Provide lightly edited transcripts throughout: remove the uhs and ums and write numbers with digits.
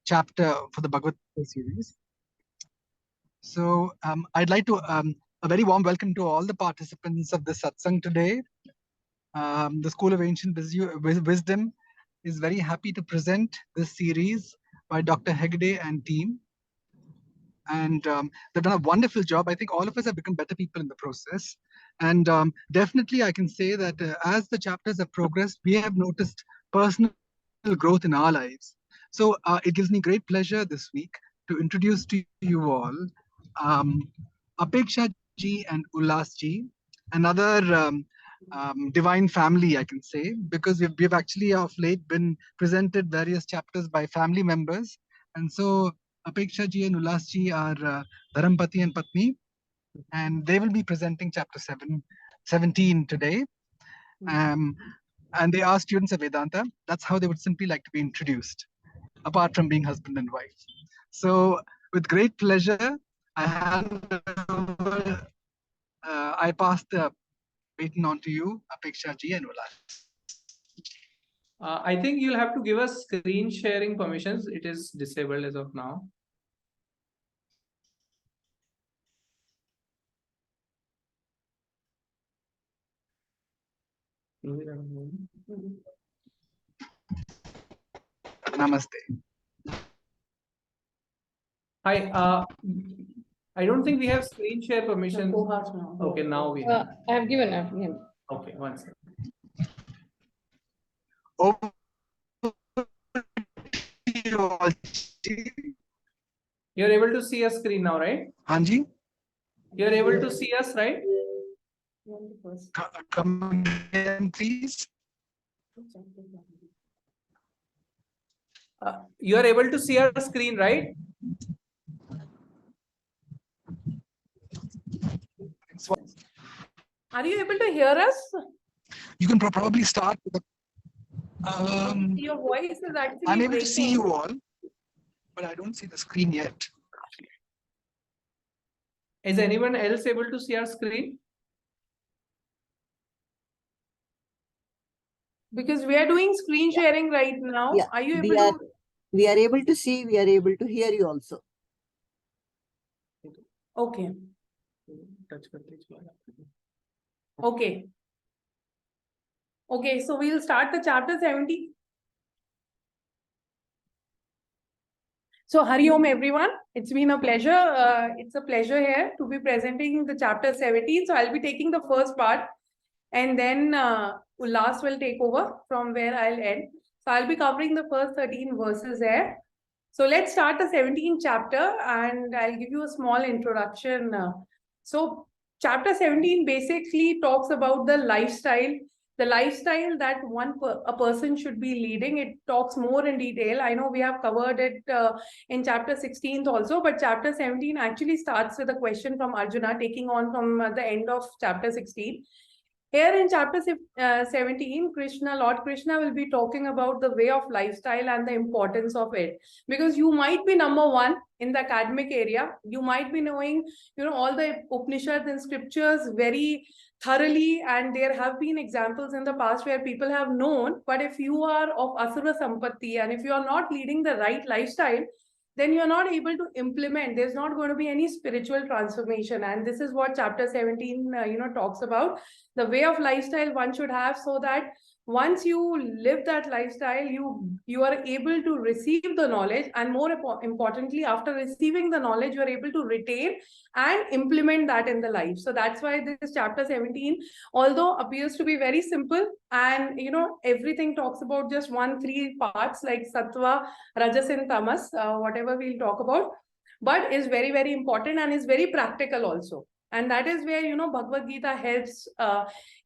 chapter for the Bhagavadgita series. So I'd like to a very warm welcome to all the participants of the Satsang today. The School of Ancient Wisdom is very happy to present this series by Dr. Hegde and team. And they've done a wonderful job. I think all of us have become better people in the process. And definitely I can say that as the chapters have progressed, we have noticed personal growth in our lives. So it gives me great pleasure this week to introduce to you all Apeksha ji and Ullas ji, another divine family, I can say, because we've actually of late been presented various chapters by family members. And so Apeksha ji and Ullas ji are Dharampati and Patni, and they will be presenting chapter 17 today. And they are students of Vedanta. That's how they would simply like to be introduced, apart from being husband and wife. So with great pleasure, I pass the baton on to you, Apeksha ji and Ullas. I think you'll have to give us screen sharing permissions. It is disabled as of now. Namaste. Hi. I don't think we have screen share permissions. Okay, now we have. I have given. Okay, one second. Over You're able to see a screen now, right? Hanji? You're able to see us, right? Come again, please. You are able to see our screen, right? Are you able to hear us? You can probably start with the. Your voice is actually I'm able breaking. to see you all, but I don't see the screen yet. Is anyone else able to see our screen? Because we are doing screen sharing right now. Yeah, are you able to? We are able to see, we are able to hear you also. Okay. Okay. Okay, so we'll start the chapter 70. So Hari Om everyone. It's been a pleasure. It's a pleasure here to be presenting the chapter 17. So I'll be taking the first part and then Ullas will take over from where I'll end. So I'll be covering the first 13 verses here. So let's start the 17th chapter and I'll give you a small introduction. So chapter 17 basically talks about the lifestyle that a person should be leading. It talks more in detail. I know we have covered it in chapter 16 also, but chapter 17 actually starts with a question from Arjuna, taking on from the end of chapter 16. Here in chapter 17, Lord Krishna will be talking about the way of lifestyle and the importance of it. Because you might be number one in the academic area. You might be knowing, all the Upanishads and scriptures very thoroughly. And there have been examples in the past where people have known. But if you are of Asura Sampatti and if you are not leading the right lifestyle, then you're not able to implement. There's not going to be any spiritual transformation. And this is what chapter 17, talks about. The way of lifestyle one should have, so that once you live that lifestyle, you are able to receive the knowledge. And more importantly, after receiving the knowledge, you are able to retain and implement that in the life. So that's why this chapter 17, although appears to be very simple, and everything talks about just 3 parts like sattva, rajas and tamas, whatever we'll talk about, but is very, very important and is very practical also. And that is where, Bhagvadgita helps,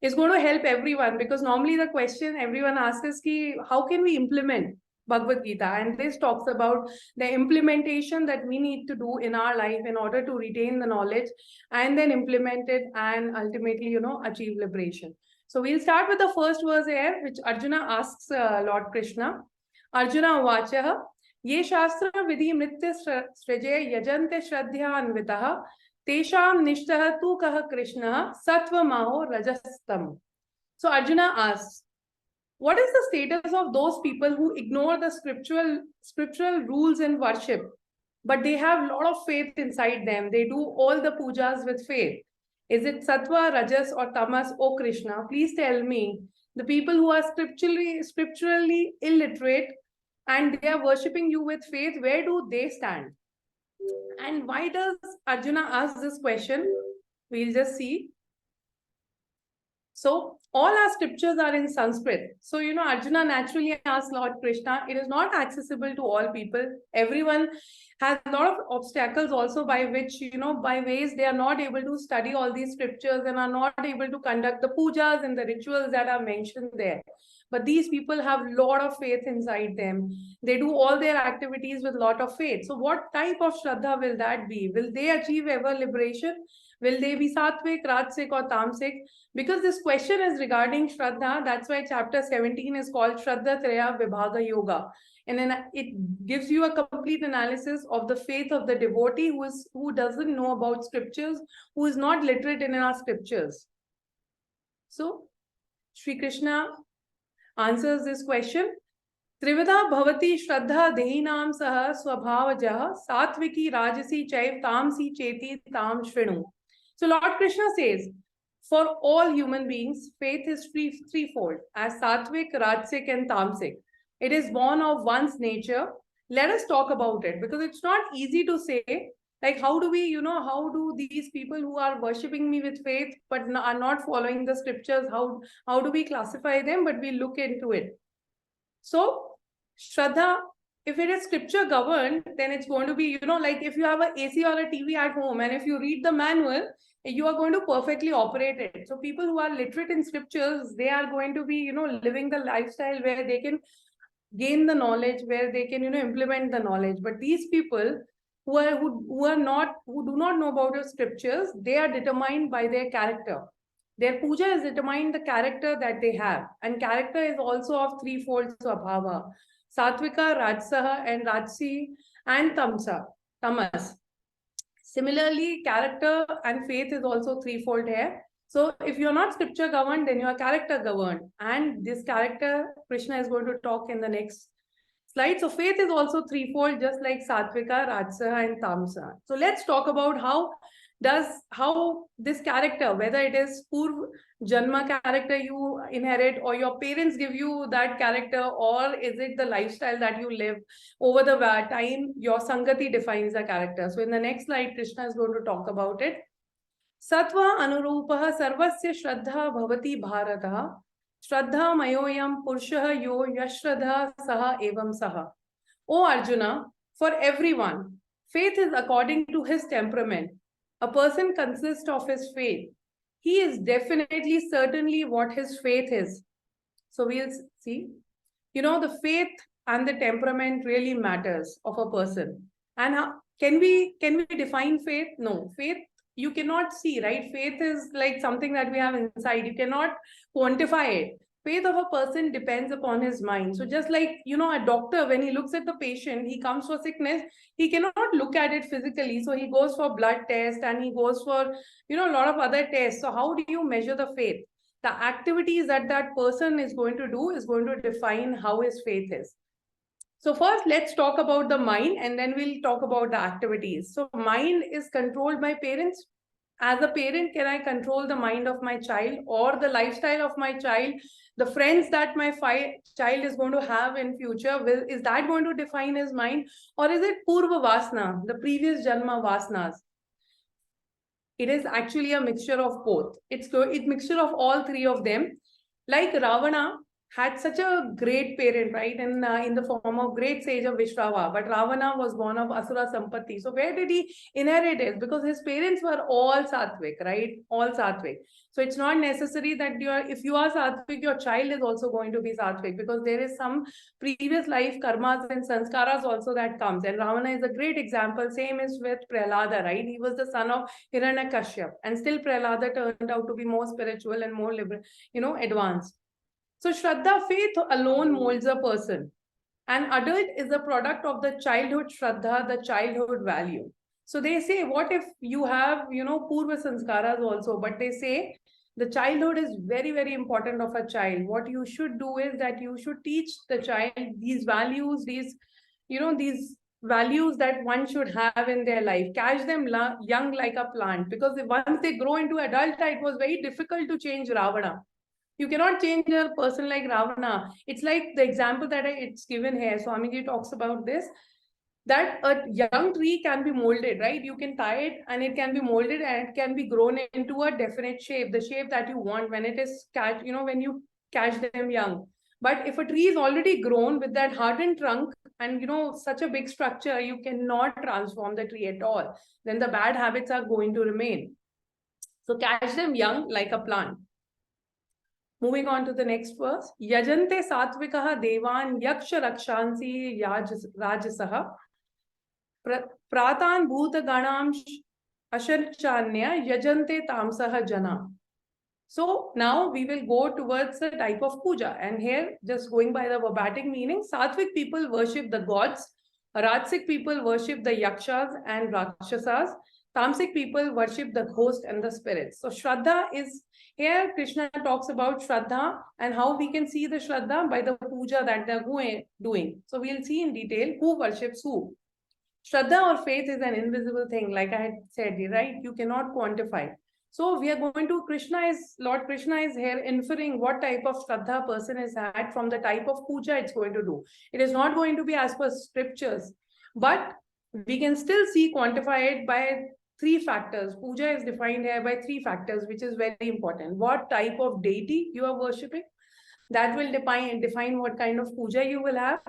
is going to help everyone, because normally the question everyone asks is, how can we implement Bhagvadgita? And this talks about the implementation that we need to do in our life in order to retain the knowledge and then implement it and ultimately, achieve liberation. So we'll start with the first verse here, which Arjuna asks Lord Krishna. Arjuna Vachaha, Ye Shastra Vidhi Mritya Sraje Yajante Shraddhyanvitaha Tesham Nishtah Tu Kaha Krishna Sattva Maho Rajastam. So Arjuna asks, What is the status of those people who ignore the scriptural rules in worship, but they have a lot of faith inside them? They do all the pujas with faith. Is it sattva, rajas, or tamas? Oh Krishna, please tell me. The people who are scripturally illiterate and they are worshipping you with faith, where do they stand? And why does Arjuna ask this question? We'll just see. So all our scriptures are in Sanskrit. So, Arjuna naturally asked Lord Krishna, it is not accessible to all people. Everyone has a lot of obstacles also by which, by ways they are not able to study all these scriptures and are not able to conduct the pujas and the rituals that are mentioned there. But these people have a lot of faith inside them. They do all their activities with a lot of faith. So what type of Shraddha will that be? Will they achieve ever liberation? Will they be Sattvic, Rajasic, or Tamasic? Because this question is regarding Shraddha, that's why chapter 17 is called Shraddha Traya Vibhaga Yoga. And then it gives you a complete analysis of the faith of the devotee who doesn't know about scriptures, who is not literate in our scriptures. So, Sri Krishna answers this question. Trivida bhavati shraddha dehinam saha swabhavajaha satviki rajasi chaiv tamsi cheti tam shrinu. So Lord Krishna says, for all human beings, faith is threefold, as sattvic, rajasic, and tamasic. It is born of one's nature. Let us talk about it, because it's not easy to say, like, how do we, how do these people who are worshipping me with faith but are not following the scriptures, how do we classify them? But we look into it. So Shraddha, if it is scripture governed, then it's going to be, like if you have an AC or a TV at home, and if you read the manual, you are going to perfectly operate it. So people who are literate in scriptures, they are going to be, living the lifestyle where they can gain the knowledge, where they can, implement the knowledge. But these people who do not know about the scriptures, they are determined by their character. Their puja is determined the character that they have. And character is also of threefold swabhava. Sattvika, Rajsaha, and Rajsi, and Tamas. Similarly, character and faith is also threefold here. So if you're not scripture governed, then you are character governed. And this character, Krishna is going to talk in the next slide. So faith is also threefold, just like Sattvika, Rajsaha, and Tamasa. So let's talk about how this character, whether it is Purv Janma character you inherit, or your parents give you that character, or is it the lifestyle that you live over the time, your Sangati defines the character. So in the next slide, Krishna is going to talk about it. Sattva anurupaha sarvasya shraddha bhavati bharata shraddha mayoyam purshaha yo yashraddha saha evam saha. O Arjuna, for everyone, faith is according to his temperament. A person consists of his faith. He is definitely, certainly what his faith is. So we'll see. The faith and the temperament really matters of a person. And can we define faith? No, faith you cannot see, right? Faith is like something that we have inside. You cannot quantify it. Faith of a person depends upon his mind. So just like, a doctor, when he looks at the patient, he comes for sickness, he cannot look at it physically. So he goes for blood test and he goes for, a lot of other tests. So how do you measure the faith? The activities that person is going to do is going to define how his faith is. So first, let's talk about the mind, and then we'll talk about the activities. So mind is controlled by parents. As a parent, can I control the mind of my child or the lifestyle of my child? The friends that my child is going to have in future, is that going to define his mind? Or is it Purva Vasana, the previous Janma Vasanas? It is actually a mixture of both. It's a mixture of all three of them. Like Ravana had such a great parent, right? And in the form of great sage of Vishrava. But Ravana was born of Asura Sampatti. So where did he inherit it? Because his parents were all Sattvic, right? All Sattvic. So it's not necessary that if you are Sattvic, your child is also going to be Sattvic, because there is some previous life karmas and sanskaras also that comes. And Ravana is a great example. Same is with Prahlada, right? He was the son of Hiranyakashyap. And still Prahlada turned out to be more spiritual and more liberal, advanced. So Shraddha, faith alone molds a person. And adult is a product of the childhood Shraddha, the childhood value. So they say, what if you have, Purva Sanskaras also, but they say The childhood is very, very important of a child. What you should do is that you should teach the child these values, these values that one should have in their life. Catch them young like a plant, because once they grow into adulthood, it was very difficult to change Ravana. You cannot change a person like Ravana. It's like the example that it's given here. Swamiji talks about this, that a young tree can be molded, right? You can tie it and it can be molded and it can be grown into a definite shape, the shape that you want when it is when you catch them young. But if a tree is already grown with that hardened trunk and such a big structure, you cannot transform the tree at all. Then the bad habits are going to remain. So catch them young like a plant. Moving on to the next verse. Yajante satvikaha devan yaksha rakshansi rajasaha pratan bhuta ganam asharchanya yajante tamsaha jana. So now we will go towards the type of puja. And here, just going by the verbatim meaning, Sattvic people worship the gods, Rajasic people worship the yakshas and rakshasas, Tamasic people worship the ghost and the spirits. So Shraddha is, here Krishna talks about Shraddha and how we can see the Shraddha by the puja that they're doing. So we'll see in detail who worships who. Shraddha or faith is an invisible thing, like I had said, right? You cannot quantify. So we are going to, Lord Krishna is here inferring what type of Shraddha person is had from the type of puja it's going to do. It is not going to be as per scriptures, but we can still see quantified by 3 factors. Puja is defined here by 3 factors, which is very important. What type of deity you are worshipping, that will define what kind of puja you will have.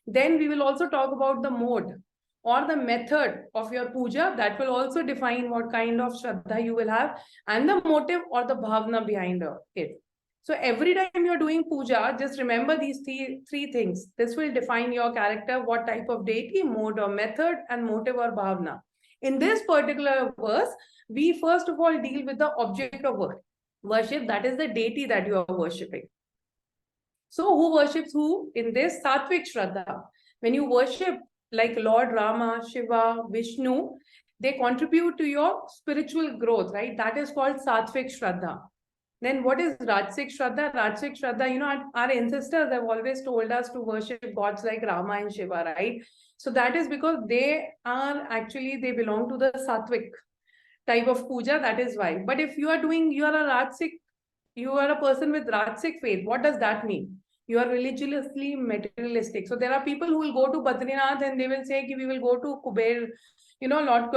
Then we will also talk about the mode or the method of your puja, that will also define what kind of Shraddha you will have, and the motive or the bhavna behind it. So every time you're doing puja, just remember these three things. This will define your character, what type of deity, mode or method, and motive or bhavna. In this particular verse, we first of all deal with the object of worship, that is the deity that you are worshipping. So who worships who? In this Sattvic Shraddha, when you worship like Lord Rama, Shiva, Vishnu, they contribute to your spiritual growth, right? That is called Sattvic Shraddha. Then what is Rajasic Shraddha? Rajasic Shraddha, our ancestors have always told us to worship gods like Rama and Shiva, right? So that is because they belong to the Sattvic type of puja, that is why. But if you are a person with Rajasic faith, what does that mean? You are religiously materialistic. So there are people who will go to Badrinath and they will say, we will go to Kuber, Lord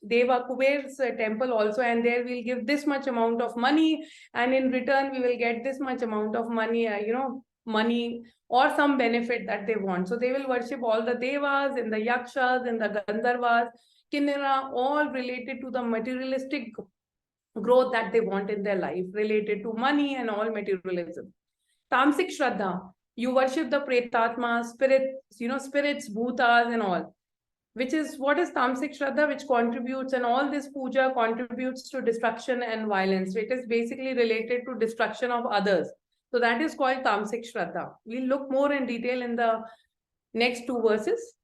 Deva Kuber's temple also, and there we'll give this much amount of money, and in return we will get this much amount of money, money or some benefit that they want. So they will worship all the devas and the yakshas and the gandharvas, Kinnara, all related to the materialistic growth that they want in their life, related to money and all materialism. Tamasic Shraddha, you worship the Pretatma, spirits, bhutas and all. What is Tamasic Shraddha, which contributes, and all this puja contributes to destruction and violence. It is basically related to destruction of others. So that is called Tamasic Shraddha. We'll look more in detail in the next 2 verses.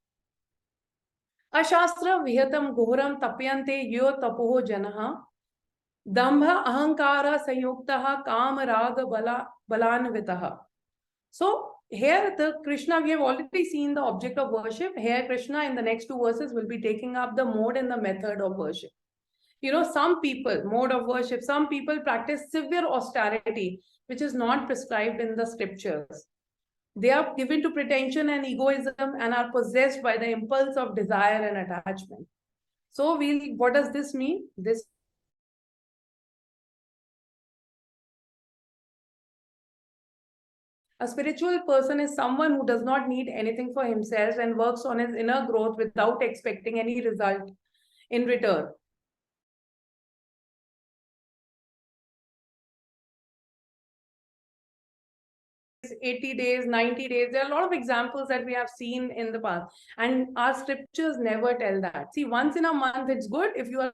Ashastra vihatam ghoram tapyante yo tapoho janaha dambha ahankara sayuktaha kam raga balanvitaha. So here the Krishna, we have already seen the object of worship. Here Krishna in the next 2 verses will be taking up the mode and the method of worship. Some people, mode of worship, some people practice severe austerity, which is not prescribed in the scriptures. They are given to pretension and egoism and are possessed by the impulse of desire and attachment. So what does this mean? A spiritual person is someone who does not need anything for himself and works on his inner growth without expecting any result in return. 80 days, 90 days. There are a lot of examples that we have seen in the past, and our scriptures never tell that. See, once in a month, it's good if you are.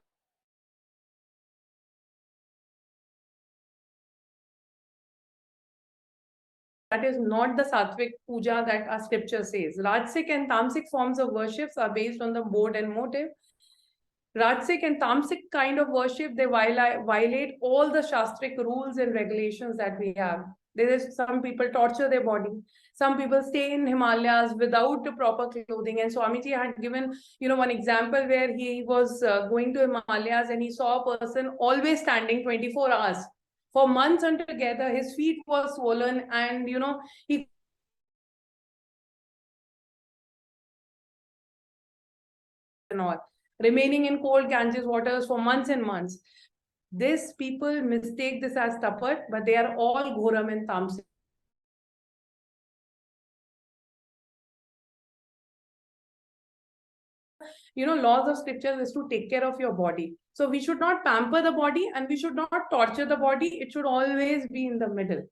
That is not the Sattvic puja that our scripture says. Rajasic and Tamasic forms of worships are based on the mode and motive. Rajasic and Tamasic kind of worship, they violate all the Shastric rules and regulations that we have. There is some people torture their body. Some people stay in Himalayas without the proper clothing. And Swamiji had given, one example where he was going to Himalayas and he saw a person always standing 24 hours. For months and together, his feet were swollen and, he and all, remaining in cold Ganges waters for months and months. These people mistake this as tapat, but they are all ghoram and tamasic. Laws of scripture is to take care of your body. So we should not pamper the body and we should not torture the body. It should always be in the middle.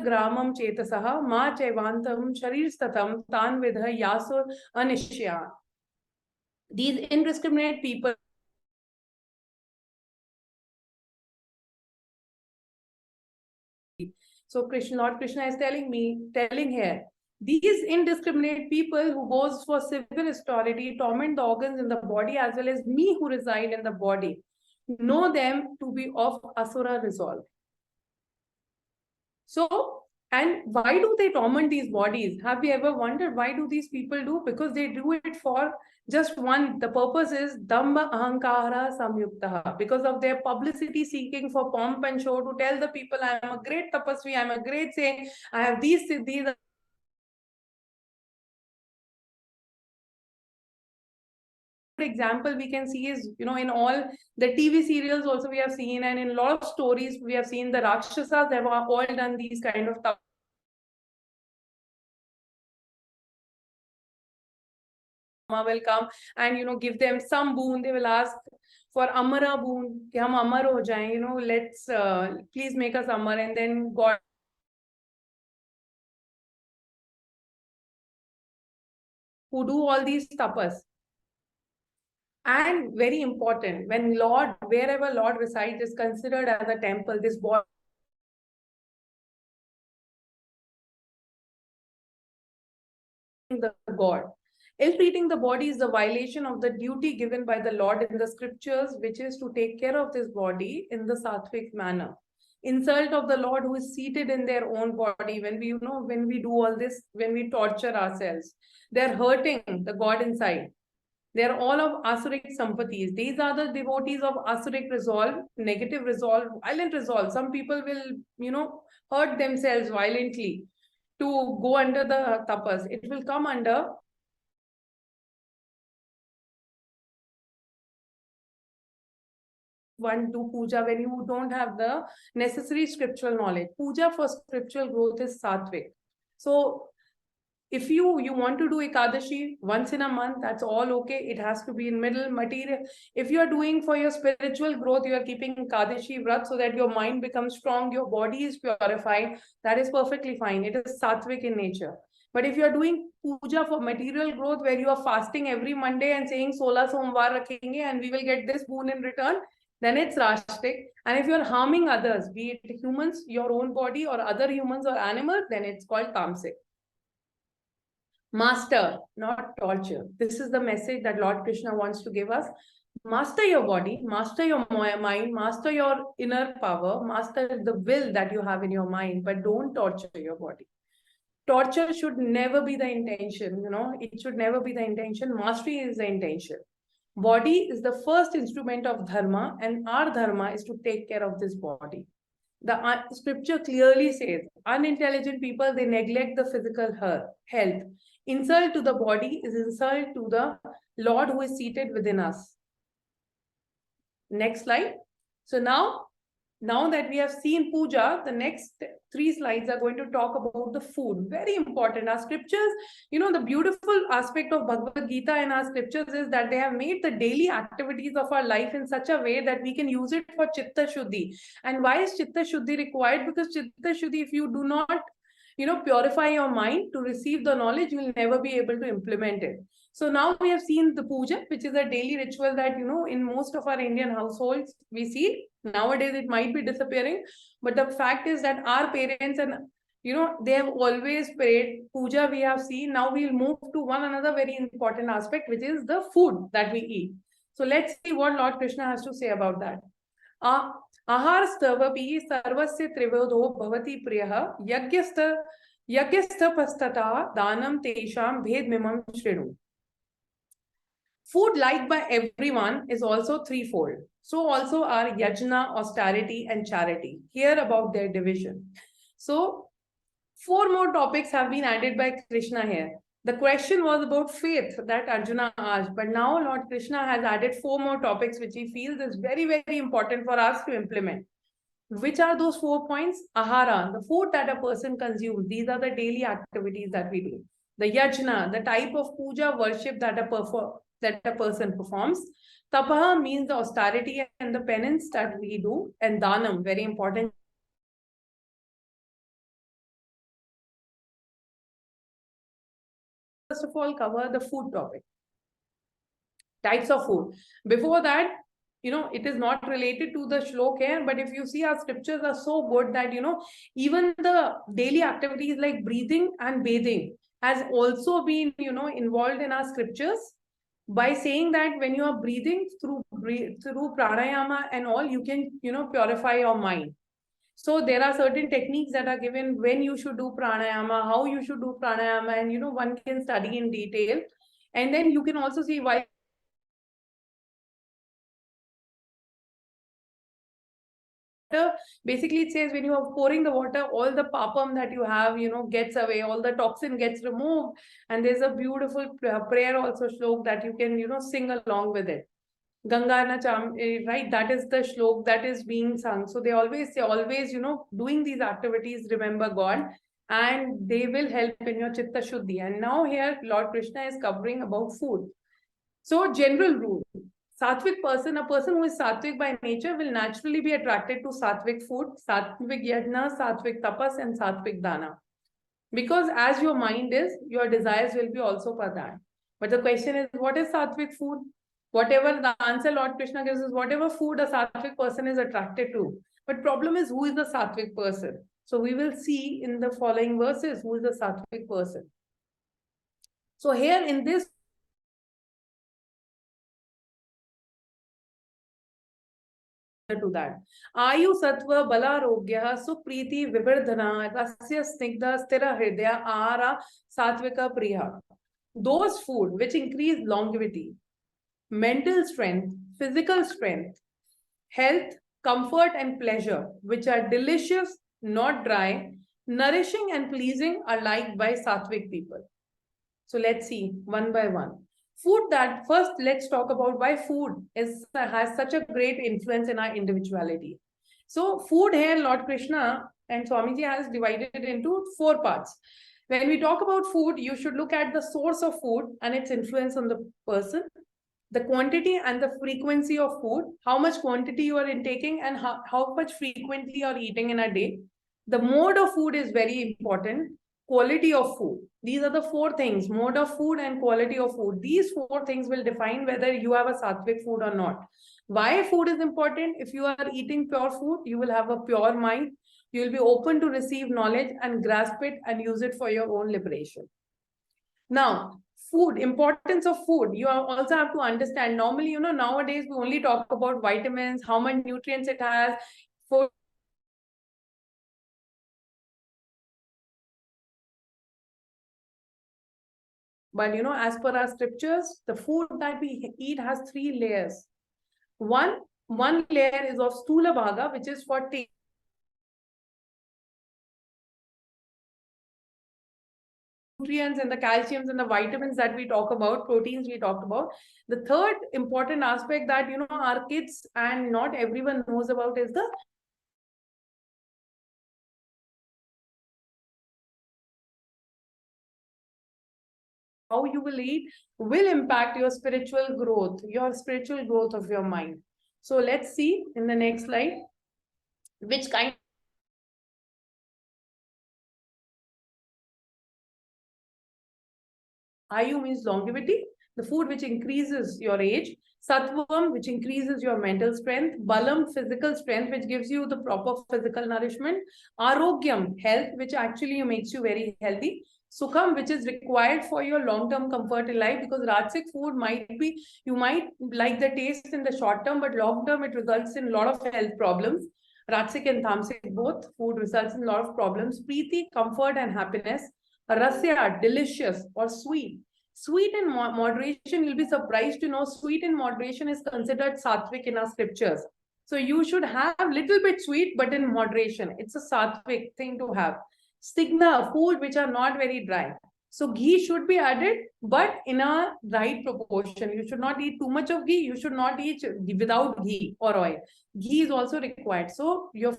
Gramam chetasaha ma chaivantam sharir statam tan vidha yasur anishya. These indiscriminate people So Lord Krishna is telling here, these indiscriminate people who goes for civil authority, torment the organs in the body as well as me who reside in the body, know them to be of asura resolve. So, and why do they torment these bodies? Have you ever wondered why do these people do? Because they do it for just one. The purpose is dhamma ahankara samyuktaha. Because of their publicity seeking for pomp and show to tell the people, I am a great tapasvi, I am a great saint, I have these siddhis. Example we can see is, in all the TV serials also we have seen, and in a lot of stories we have seen the Rakshasas, they have all done these kind of stuff. Will come and give them some boon. They will ask for amara boon, ki hum amar ho jaye, let's please make us amar, and then God who do all these tapas. And very important, when wherever Lord resides is considered as a temple, this body the God. Ill-treating the body is the violation of the duty given by the Lord in the scriptures, which is to take care of this body in the sattvic manner. Insult of the Lord who is seated in their own body. When we, when we do all this, when we torture ourselves, they're hurting the God inside. They're all of asuric sampatis. These are the devotees of asuric resolve, negative resolve, violent resolve. Some people will, hurt themselves violently to go under the tapas. It will come under one do puja when you don't have the necessary scriptural knowledge. Puja for spiritual growth is sattvic. So if you want to do Ekadashi once in a month, that's all okay. It has to be in middle material. If you are doing for your spiritual growth, you are keeping Ekadashi Vrat so that your mind becomes strong, your body is purified, that is perfectly fine. It is sattvic in nature. But if you are doing puja for material growth, where you are fasting every Monday and saying 16 Somvar rakhenge and we will get this boon in return, then it's Rashtric. And if you're harming others, be it humans, your own body, or other humans or animals, then it's called Tamasic. Master, not torture. This is the message that Lord Krishna wants to give us. Master your body, master your mind, master your inner power, master the will that you have in your mind, but don't torture your body. Torture should never be the intention, it should never be the intention. Mastery is the intention. Body is the first instrument of dharma, and our dharma is to take care of this body. The scripture clearly says, unintelligent people, they neglect the physical health. Insult to the body is insult to the Lord who is seated within us. Next slide. So now that we have seen puja, the next 3 slides are going to talk about the food. Very important. Our scriptures, the beautiful aspect of Bhagvadgita and our scriptures is that they have made the daily activities of our life in such a way that we can use it for Chitta Shuddhi. And why is Chitta Shuddhi required? Because Chitta Shuddhi, if you do not, purify your mind to receive the knowledge, you will never be able to implement it. So now we have seen the puja, which is a daily ritual that, in most of our Indian households, we see. Nowadays, it might be disappearing. But the fact is that our parents and, they have always prayed. Puja we have seen. Now we'll move to one another very important aspect, which is the food that we eat. So let's see what Lord Krishna has to say about that. Ahar stavapi sarvasya trivodho bhavati priyaha yagyastha pastata danam tesham bhed mimam shrinu. Food liked by everyone is also threefold. So also are yajna, austerity, and charity. Hear about their division. So 4 more topics have been added by Krishna here. The question was about faith that Arjuna asked, but now Lord Krishna has added 4 more topics which he feels is very, very important for us to implement. Which are those 4 points? Ahara, the food that a person consumes. These are the daily activities that we do. The yajna, the type of puja worship that a person performs. Tapaha means the austerity and the penance that we do. And danam, very important. First of all, cover the food topic. Types of food. Before that, it is not related to the shlok here, but if you see, our scriptures are so good that, even the daily activities like breathing and bathing has also been, involved in our scriptures by saying that when you are breathing through pranayama and all, you can, purify your mind. So there are certain techniques that are given when you should do pranayama, how you should do pranayama, and, one can study in detail. And then you can also see why basically it says when you are pouring the water, all the papam that you have, gets away, all the toxin gets removed. And there's a beautiful prayer also shlok that you can, sing along with it. Ganga Cham, right? That is the shlok that is being sung. So they always say, doing these activities, remember God, and they will help in your chitta shuddhi. And now here, Lord Krishna is covering about food. So general rule. Sattvic person, a person who is sattvic by nature will naturally be attracted to sattvic food, sattvic yajna, sattvic tapas, and sattvic dana. Because as your mind is, your desires will be also for that. But the question is, what is sattvic food? Whatever the answer Lord Krishna gives is whatever food a sattvic person is attracted to. But problem is, who is the sattvic person? So we will see in the following verses who is the sattvic person. So here in this to that. Ayu Sattva Balarogya Supriti Vibardhana Rasya Snigdha Stira Hridaya Ara Sattvika Priya. Those food which increase longevity, mental strength, physical strength, health, comfort, and pleasure, which are delicious, not dry, nourishing, and pleasing, are liked by Sattvic people. So let's see one by one. Food that first, let's talk about why food has such a great influence in our individuality. So food here, Lord Krishna and Swamiji has divided it into 4 parts. When we talk about food, you should look at the source of food and its influence on the person, the quantity and the frequency of food, how much quantity you are intaking and how much frequently you are eating in a day. The mode of food is very important. Quality of food. These are the 4 things: mode of food and quality of food. These 4 things will define whether you have a sattvic food or not. Why food is important? If you are eating pure food, you will have a pure mind. You will be open to receive knowledge and grasp it and use it for your own liberation. Now, food, importance of food. You also have to understand. Normally, nowadays we only talk about vitamins, how much nutrients it has. But as per our scriptures, the food that we eat has 3 layers. One layer is of Stula Bhaga, which is for nutrients and the calciums and the vitamins that we talk about, proteins we talked about. The third important aspect that, our kids and not everyone knows about is the how you will eat will impact your spiritual growth of your mind. So let's see in the next slide which kind. Ayu means longevity, the food which increases your age. Sattvam, which increases your mental strength. Balam, physical strength, which gives you the proper physical nourishment. Arogyam, health, which actually makes you very healthy. Sukham, which is required for your long-term comfort in life, because Rajasic food might be, you might like the taste in the short term, but long-term it results in a lot of health problems. Rajasic and Tamasic both, food results in a lot of problems. Preeti, comfort and happiness. Rasya, delicious or sweet. Sweet in moderation, you'll be surprised to know sweet in moderation is considered sattvic in our scriptures. So you should have little bit sweet, but in moderation. It's a sattvic thing to have. Stigna, food which are not very dry. So ghee should be added, but in a right proportion. You should not eat too much of ghee. You should not eat without ghee or oil. Ghee is also required. So your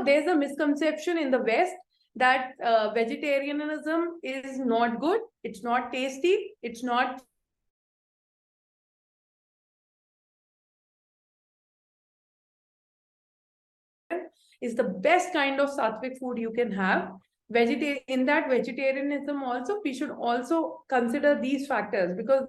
there's a misconception in the West that vegetarianism is not good. It's not tasty. It's not is the best kind of sattvic food you can have. In that vegetarianism also, we should also consider these factors, because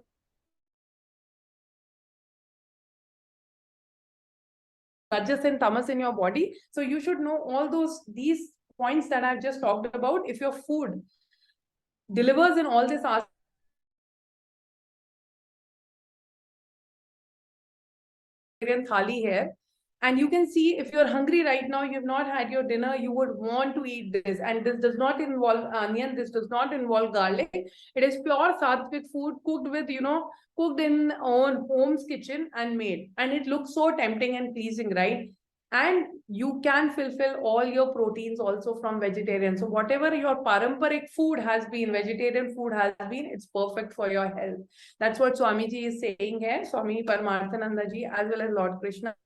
rajas and tamas in your body. So you should know all these points that I've just talked about. If your food delivers in all this thali here, and you can see if you're hungry right now, you've not had your dinner, you would want to eat this. And this does not involve onion, this does not involve garlic. It is pure sattvic food cooked with, cooked in own home's kitchen and made. And it looks so tempting and pleasing, right? And you can fulfill all your proteins also from vegetarian. So whatever your paramparic food has been, vegetarian food has been, it's perfect for your health. That's what Swamiji is saying here, Swami Paramarthananda ji, as well as Lord Krishna.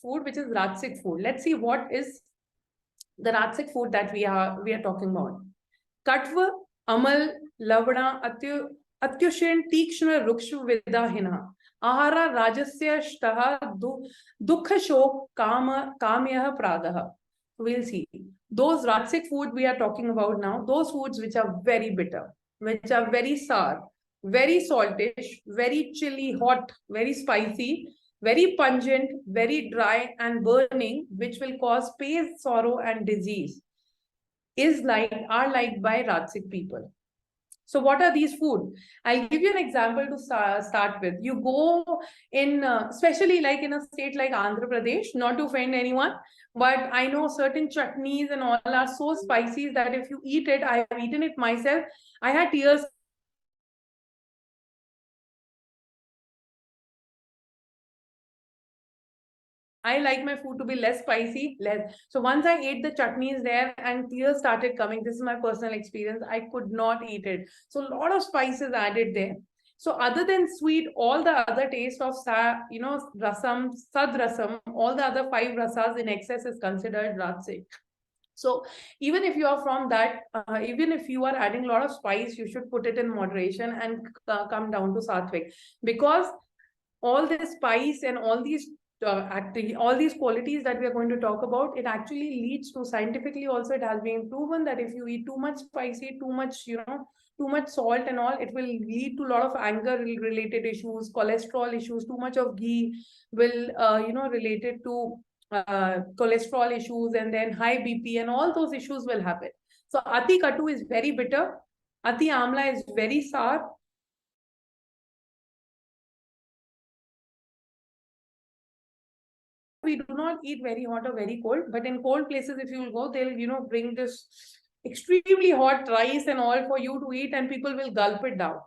Food which is Rajasic food. Let's see what is the Rajasic food that we are talking about. Katva, Amal, Lavana, Atyushin, Tikshna, Rukshu, Vidahina. Ahara, Rajasya, Shtaha, Dukha, Shok, Kama, Kamyaha, Pradaha. We'll see. Those Rajasic food we are talking about now, those foods which are very bitter, which are very sour, very saltish, very chilly, hot, very spicy, very pungent, very dry and burning, which will cause pain, sorrow, and disease, are liked by Rajasic people. So what are these food? I'll give you an example to start with. You go in, especially like in a state like Andhra Pradesh, not to offend anyone, but I know certain chutneys and all are so spicy that if you eat it, I have eaten it myself, I had tears. I like my food to be less spicy, less. So once I ate the chutneys there and tears started coming, this is my personal experience, I could not eat it. So a lot of spices added there. So other than sweet, all the other taste of, rasam, sad rasam, all the other 5 rasas in excess is considered Rajasic. So even if you are from that, even if you are adding a lot of spice, you should put it in moderation and come down to Sattvic, because all this spice and all these all these qualities that we are going to talk about, it actually leads to, scientifically also it has been proven that if you eat too much spicy, too much, too much salt and all, it will lead to a lot of anger related issues, cholesterol issues. Too much of ghee will, related to cholesterol issues, and then high BP and all those issues will happen. So Ati Katu is very bitter. Ati Amla is very sour. We do not eat very hot or very cold, but in cold places, if you will go, they'll, bring this extremely hot rice and all for you to eat, and people will gulp it down.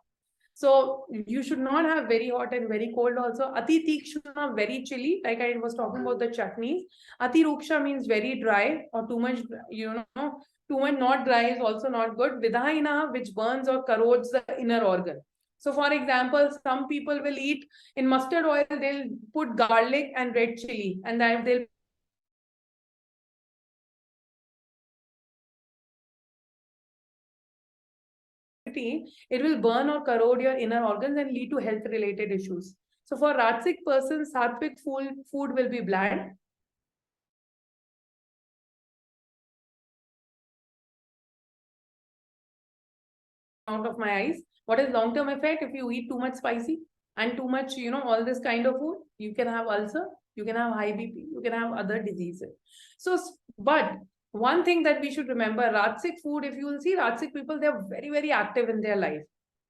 So you should not have very hot and very cold also. Ati Tikshna, very chilly, like I was talking about the chutneys. Ati Ruksha means very dry, or too much, too much not dry is also not good. Vidahina, which burns or corrodes the inner organ. So for example, some people will eat in mustard oil, they'll put garlic and red chili, and then they'll it will burn or corrode your inner organs and lead to health related issues. So for Rajasic persons, Sattvic food will be bland. Out of my eyes. What is long-term effect? If you eat too much spicy and too much, all this kind of food, you can have ulcer, you can have high BP, you can have other diseases. So, but one thing that we should remember, Rajasic food, if you will see Rajasic people, they're very, very active in their life.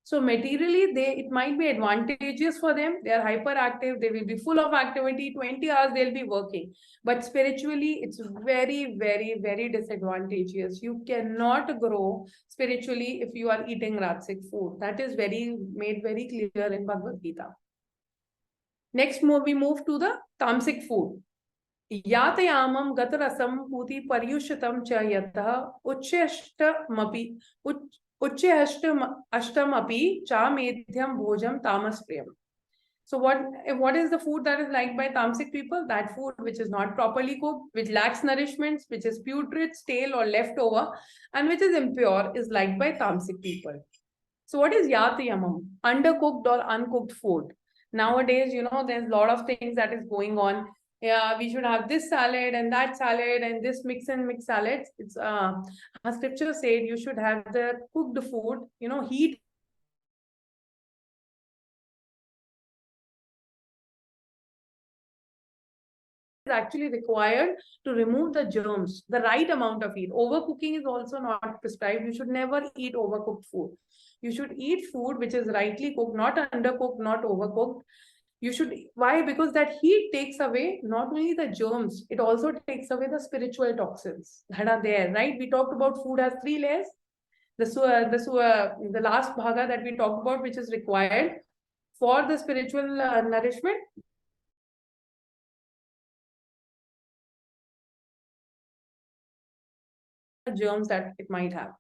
So materially, it might be advantageous for them. They are hyperactive. They will be full of activity. 20 hours they'll be working. But spiritually, it's very, very, very disadvantageous. You cannot grow spiritually if you are eating Rajasic food. That is made very clear in Bhagvadgita. Next, we move to the Tamasic food. Yatayamam gatarasam puti paryushatam cha yatah uchyashtamapi Ashtamapi cha medhyam bhojam tamas priyam. So what is the food that is liked by tamasic people? That food which is not properly cooked, which lacks nourishment, which is putrid, stale or leftover, and which is impure is liked by tamasic people. So what is yatayamam? Undercooked or uncooked food. Nowadays, there's a lot of things that is going on. Yeah, we should have this salad and that salad and this mix and mix salads. It's our scripture said you should have the cooked food, heat is actually required to remove the germs, the right amount of heat. Overcooking is also not prescribed. You should never eat overcooked food. You should eat food which is rightly cooked, not undercooked, not overcooked. You should, why? Because that heat takes away not only the germs, it also takes away the spiritual toxins that are there, right? We talked about food has 3 layers. The last bhaga that we talked about, which is required for the spiritual nourishment. Germs that it might have.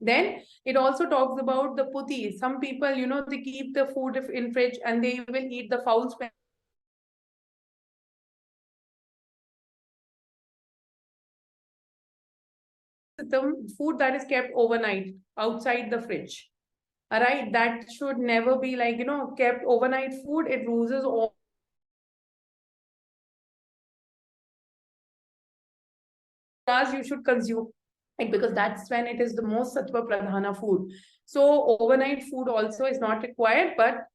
Then it also talks about the puti. Some people, they keep the food in fridge and they will eat the foul smell. The food that is kept overnight outside the fridge. All right, that should never be kept overnight food. It loses all. As you should consume it because that's when it is the most sattva pradhana food. So overnight food also is not required, but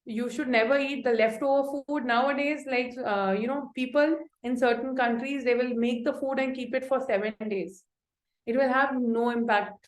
you should never eat the leftover food. Nowadays, people in certain countries, they will make the food and keep it for 7 days. It will have no impact.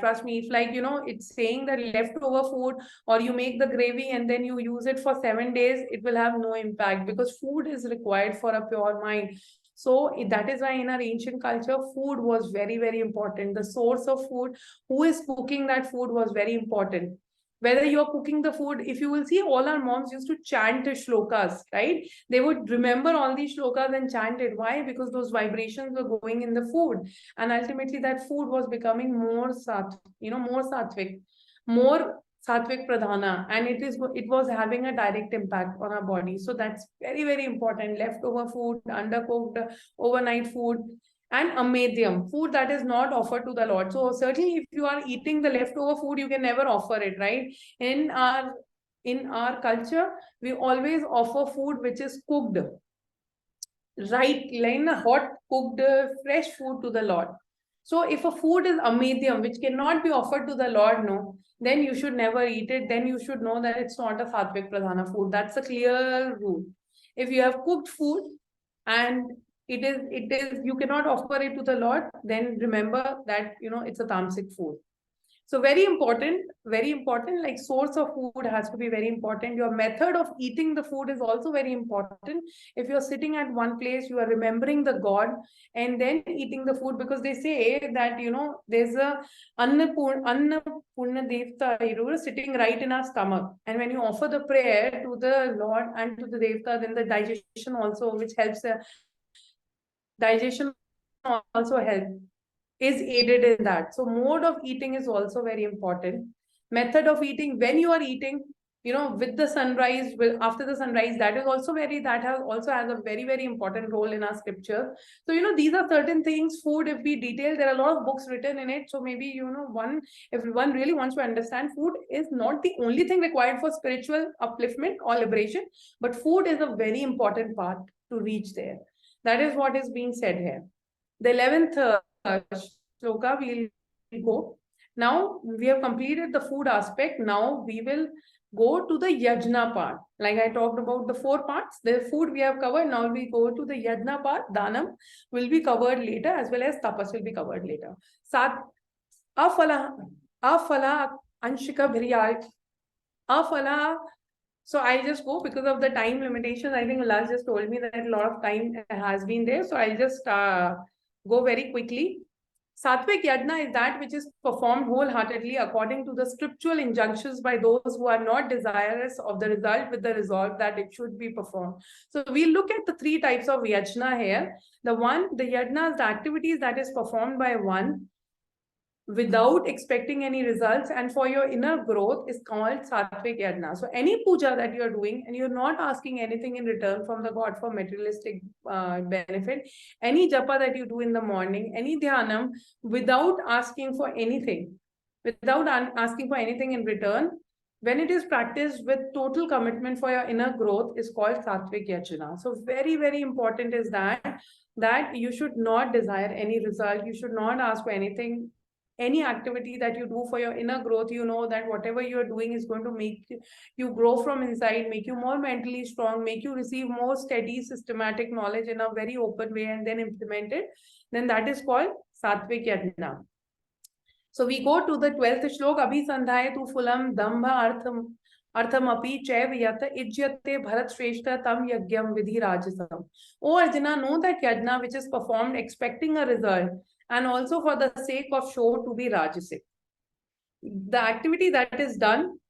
Trust me, it's it's saying that leftover food or you make the gravy and then you use it for 7 days, it will have no impact because food is required for a pure mind. So that is why in our ancient culture, food was very, very important. The source of food, who is cooking that food was very important. Whether you're cooking the food, if you will see, all our moms used to chant the shlokas, right? They would remember all these shlokas and chant it. Why? Because those vibrations were going in the food. And ultimately that food was becoming more sattvic, more sattvic pradhana. And it was having a direct impact on our body. So that's very, very important. Leftover food, undercooked, overnight food. And a medium food that is not offered to the Lord. So certainly if you are eating the leftover food, you can never offer it, right? In our culture, we always offer food which is cooked, right? Like hot, cooked, fresh food to the Lord. So if a food is a medium which cannot be offered to the Lord, then you should never eat it. Then you should know that it's not a sattvic pradhana food. That's a clear rule. If you have cooked food and it is you cannot offer it to the Lord, then remember that it's a tamasic food. So very important, like source of food has to be very important. Your method of eating the food is also very important. If you're sitting at one place, you are remembering the God and then eating the food, because they say that there's a Annapurna Devta sitting right in our stomach, and when you offer the prayer to the Lord and to the Devta, then the digestion also, which helps digestion also is aided in that. So mode of eating is also very important. Method of eating, when you are eating, with the sunrise, after the sunrise, that has also has a very, very important role in our scripture. So, these are certain things. Food, if we detail, there are a lot of books written in it. So maybe, if one really wants to understand, food is not the only thing required for spiritual upliftment or liberation, but food is a very important part to reach there. That is what is being said here. The 11th shloka, we'll go. Now we have completed the food aspect. Now we will go to the yajna part. Like I talked about the 4 parts. The food we have covered. Now we go to the yajna part. Danam will be covered later, as well as tapas will be covered later. Afala anshika bhiryal. Afala. So I just go because of the time limitations. I think Ullas just told me that a lot of time has been there. So I'll just go very quickly. Sattvic yajna is that which is performed wholeheartedly according to the scriptural injunctions by those who are not desirous of the result, with the resolve that it should be performed. So we look at the 3 types of yajna here. The yajna is the activities that is performed by one without expecting any results and for your inner growth is called sattvic yajna. So any puja that you are doing and you're not asking anything in return from the god for materialistic benefit, any japa that you do in the morning, any dhyanam, without asking for anything, asking for anything in return, when it is practiced with total commitment for your inner growth, is called sattvic yajna. So very, very important is that you should not desire any result. You should not ask for anything. Any activity that you do for your inner growth, that whatever you're doing is going to make you grow from inside, make you more mentally strong, make you receive more steady, systematic knowledge in a very open way and then implement it, then that is called sattvic yajna. So we go to the 12th shlok. Abhisandhaya tu fulam dambha arthamapi chaiv yata ijyate bharat shreshta tam yagyam vidhi rajasam. O Arjuna, know that yajna which is performed expecting a result and also for the sake of show to be rajasic. The activity that is done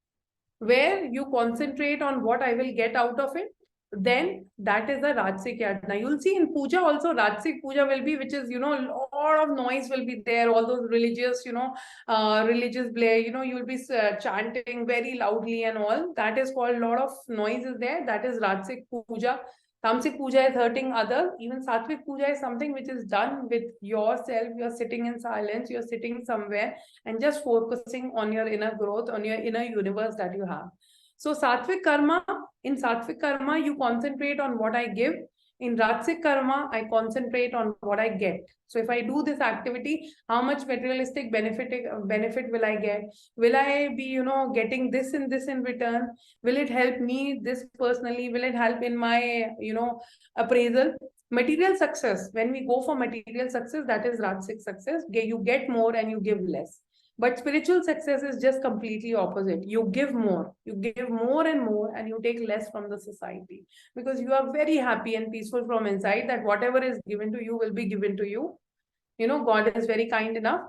where you concentrate on what I will get out of it, then that is a rajasic yajna. You'll see in puja also, rajasic puja will be, which is, a lot of noise will be there, all those religious, religious blare, you'll be chanting very loudly and all. That is called, a lot of noise is there. That is rajasic puja. Tamasic puja is hurting others. Even sattvic puja is something which is done with yourself. You're sitting in silence, you're sitting somewhere and just focusing on your inner growth, on your inner universe that you have. So in sattvic karma, you concentrate on what I give. In rajasic karma, I concentrate on what I get. So if I do this activity, how much materialistic benefit will I get? Will I be, getting this and this in return? Will it help me this personally? Will it help in my, appraisal? Material success, when we go for material success, that is rajasic success. You get more and you give less. But spiritual success is just completely opposite. You give more and more, and you take less from the society because you are very happy and peaceful from inside that whatever is given to you will be given to you. God is very kind enough.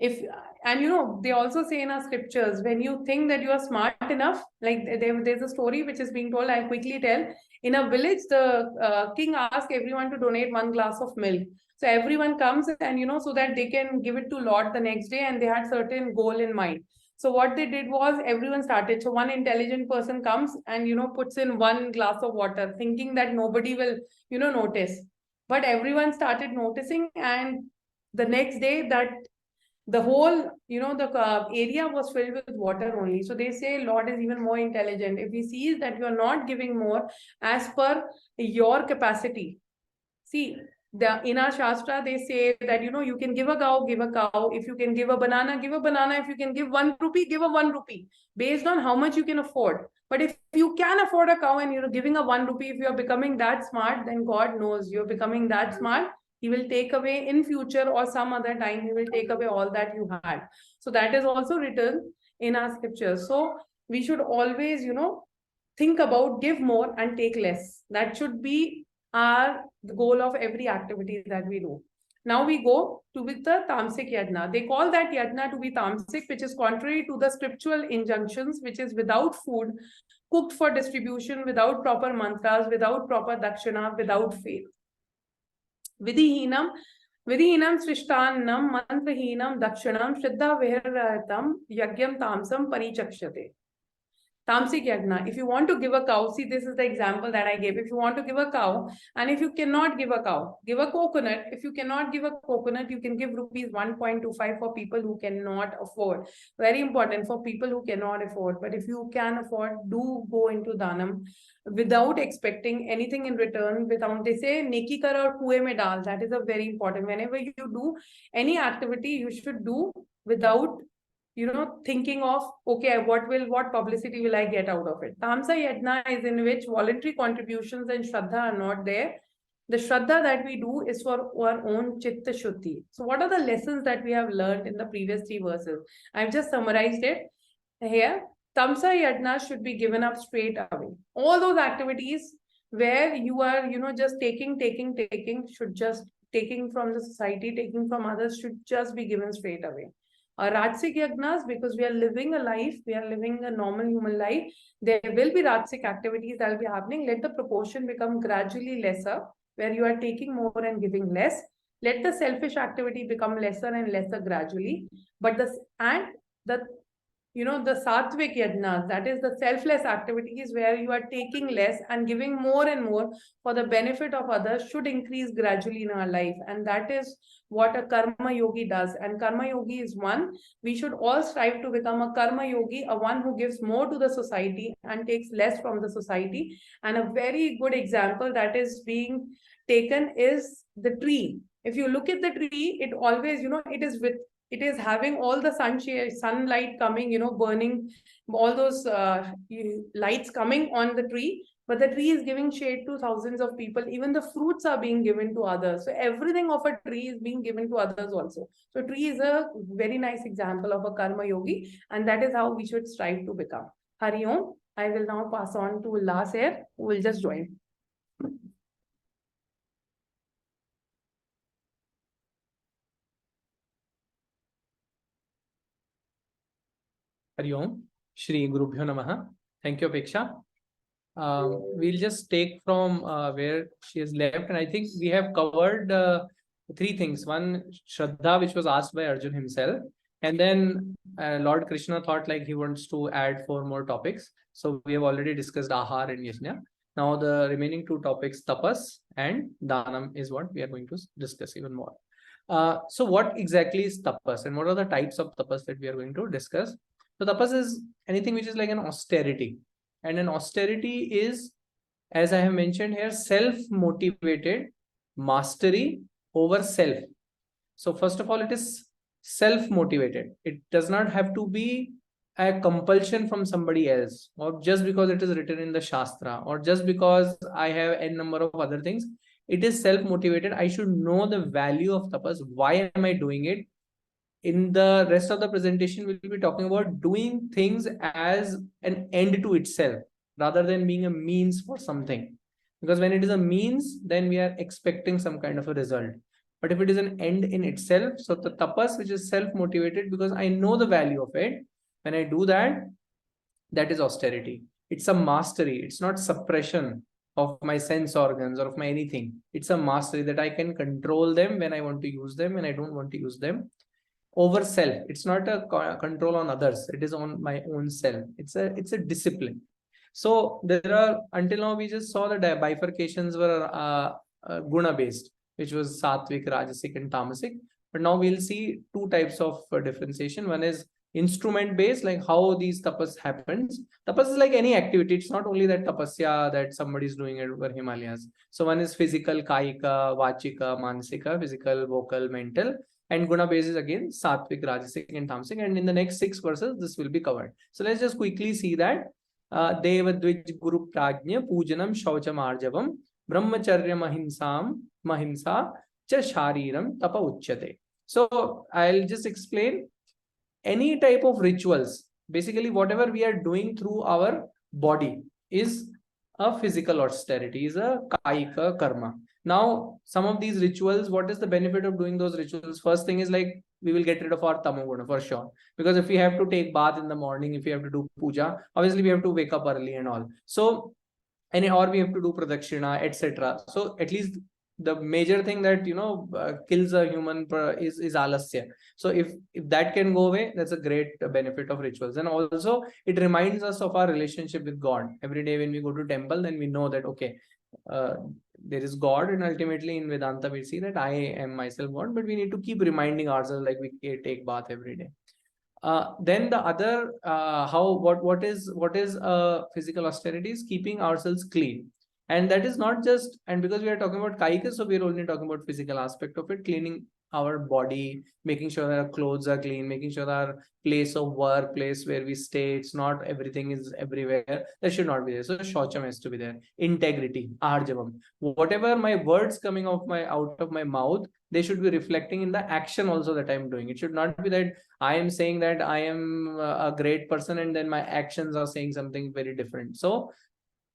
They also say in our scriptures, when you think that you are smart enough, like there's a story which is being told, I'll quickly tell. In a village, the king asked everyone to donate 1 glass of milk. So everyone comes and, so that they can give it to Lord the next day, and they had certain goal in mind. So what they did was everyone started. So one intelligent person comes and, puts in 1 glass of water, thinking that nobody will, notice. But everyone started noticing, and the next day that the whole, the area was filled with water only. So they say Lord is even more intelligent. If he sees that you are not giving more as per your capacity. See, in our Shastra, they say that, you can give a cow, give a cow. If you can give a banana, give a banana. If you can give 1 rupee, give a 1 rupee. Based on how much you can afford. But if you can afford a cow and you're giving a 1 rupee, if you're becoming that smart, then God knows you're becoming that smart. He will take away in future or some other time, he will take away all that you had. So that is also written in our scriptures. So we should always, think about give more and take less. That should be the goal of every activity that we do. Now we go to with the tamasic yajna. They call that yajna to be tamasic, which is contrary to the scriptural injunctions, which is without food, cooked for distribution, without proper mantras, without proper dakshina, without faith. Vidhihinam srishtannam mantrahinam dakshinam shraddha viharatam yagyam tamsam parichakshate. Tamasic yajna, if you want to give a cow, see, this is the example that I gave. If you want to give a cow, and if you cannot give a cow, give a coconut. If you cannot give a coconut, you can give rupees 1.25 for people who cannot afford. Very important for people who cannot afford. But if you can afford, do go into Dhanam without expecting anything in return. Without, they say, neki kar aur kuein mein dal. That is a very important. Whenever you do any activity, you should do without thinking of, okay, what publicity will I get out of it? Tamsa yajna is in which voluntary contributions and shraddha are not there. The shraddha that we do is for our own chitta shuddhi. So what are the lessons that we have learned in the previous 3 verses? I've just summarized it here. Tamsa yajna should be given up straight away. All those activities where you are, just taking, should just taking from the society, taking from others, should just be given straight away. Rajasic yajnas, because we are living a life, we are living a normal human life, there will be Rajasic activities that will be happening. Let the proportion become gradually lesser, where you are taking more and giving less. Let the selfish activity become lesser and lesser gradually. But the sattvic yajnas, that is the selfless activities where you are taking less and giving more and more for the benefit of others, should increase gradually in our life. And that is what a karma yogi does. And karma yogi is one. We should all strive to become a karma yogi, a one who gives more to the society and takes less from the society. And a very good example that is being taken is the tree. If you look at the tree, it always, it is having all the sunlight coming, burning all those lights coming on the tree, but the tree is giving shade to thousands of people. Even the fruits are being given to others. So everything of a tree is being given to others also. So tree is a very nice example of a karma yogi, and that is how we should strive to become. Hari Om. I will now pass on to Ullas here, who will just join. Hari Om. Shri Gurubhyo Namaha. Thank you, Preksha. We'll just take from where she has left, and I think we have covered 3 things. One, Shraddha, which was asked by Arjun himself, and then Lord Krishna thought like he wants to add 4 more topics. So we have already discussed Ahar and Yajna. Now the remaining 2 topics, Tapas and Dhanam, is what we are going to discuss even more. So what exactly is Tapas, and what are the types of Tapas that we are going to discuss? So tapas is anything which is like an austerity. And an austerity is, as I have mentioned here, self-motivated mastery over self. So first of all, it is self-motivated. It does not have to be a compulsion from somebody else, or just because it is written in the Shastra, or just because I have n number of other things. It is self-motivated. I should know the value of tapas. Why am I doing it? In the rest of the presentation, we'll be talking about doing things as an end to itself, rather than being a means for something. Because when it is a means, then we are expecting some kind of a result. But if it is an end in itself, so the tapas, which is self-motivated because I know the value of it, when I do that, that is austerity. It's a mastery. It's not suppression of my sense organs or of my anything. It's a mastery that I can control them when I want to use them, and I don't want to use them. Over self. It's not a control on others. It is on my own self. It's a discipline. So there are, until now we just saw the bifurcations were guna based, which was sattvic, rajasic, and tamasic. But now we'll see 2 types of differentiation. One is instrument based, like how these tapas happens. Tapas is like any activity. It's not only that tapasya that somebody is doing it over Himalayas. So one is physical, kaika, vachika, mansika, physical, vocal, mental. And guna base is again sattvic, rajasic, and tamasic. And in the next 6 verses, this will be covered. So let's just quickly see that. Deva Dvij Guru Prajna Pujanam Shaucham Arjavam Brahmacharya Mahimsa Cha Shariram Tapa Uchyate. So I'll just explain any type of rituals. Basically, whatever we are doing through our body is a physical austerity, is a kaika karma. Now, some of these rituals, what is the benefit of doing those rituals? First thing is like, we will get rid of our tamoguna for sure. Because if we have to take bath in the morning, if we have to do puja, obviously we have to wake up early and all. So, or we have to do pradakshina, etc. So at least the major thing that kills a human is alasya. So if that can go away, that's a great benefit of rituals. And also it reminds us of our relationship with God. Every day when we go to temple, then we know that okay, there is God, and ultimately in Vedanta we see that I am myself God, but we need to keep reminding ourselves, like we take bath every day. Then the other what is physical austerity is keeping ourselves clean. And that is not just, and because we are talking about kaika, so we are only talking about physical aspect of it, cleaning our body, making sure that our clothes are clean, making sure that our place of work, place where we stay, it's not everything is everywhere. That should not be there. So shaucham has to be there. Integrity, arjavam. Whatever my words coming out of my mouth, they should be reflecting in the action also that I'm doing. It should not be that I am saying that I am a great person and then my actions are saying something very different. So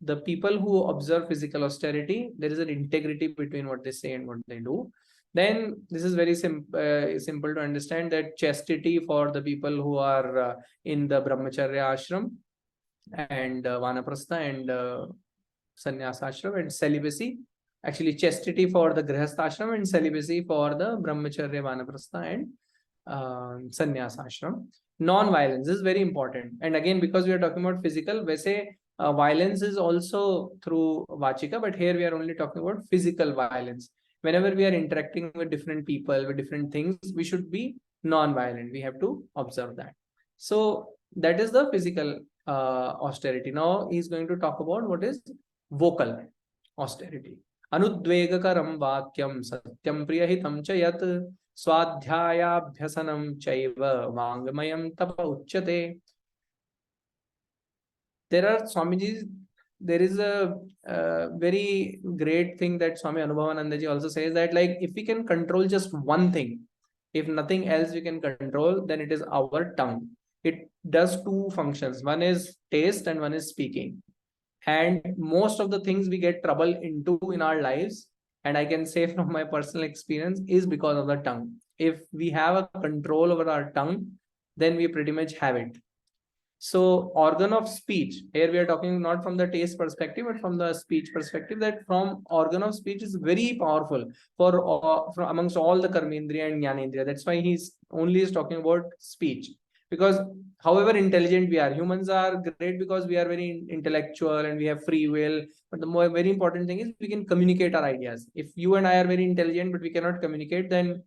the people who observe physical austerity, there is an integrity between what they say and what they do. Then this is very simple to understand, that chastity for the people who are in the brahmacharya ashram and vanaprastha and sannyasa ashram, and celibacy. Actually, chastity for the grihastha ashram and celibacy for the brahmacharya, vanaprastha and sannyasa ashram. Non-violence is very important. And again, because we are talking about physical, वैसे violence is also through vachika, but here we are only talking about physical violence. Whenever we are interacting with different people, with different things, we should be non-violent. We have to observe that. So that is the physical austerity. Now he is going to talk about what is vocal austerity. Anudvegakaram vakyam satyam priyahitam cha yat swadhyayabhyasanam chaiva vangmayam tapa uchyate. There are Swamiji's, there is a very great thing that Swami Anubhavanandaji also says, that like if we can control just one thing, if nothing else we can control, then it is our tongue. It does two functions. One is taste and one is speaking. And most of the things we get trouble into in our lives, and I can say from my personal experience, is because of the tongue. If we have a control over our tongue, then we pretty much have it. So organ of speech, here we are talking not from the taste perspective, but from the speech perspective, that from organ of speech is very powerful for amongst all the karmendriya and jnanendriya. That's why he's only talking about speech. Because however intelligent we are, humans are great because we are very intellectual and we have free will. But the more very important thing is we can communicate our ideas. If you and I are very intelligent, but we cannot communicate, then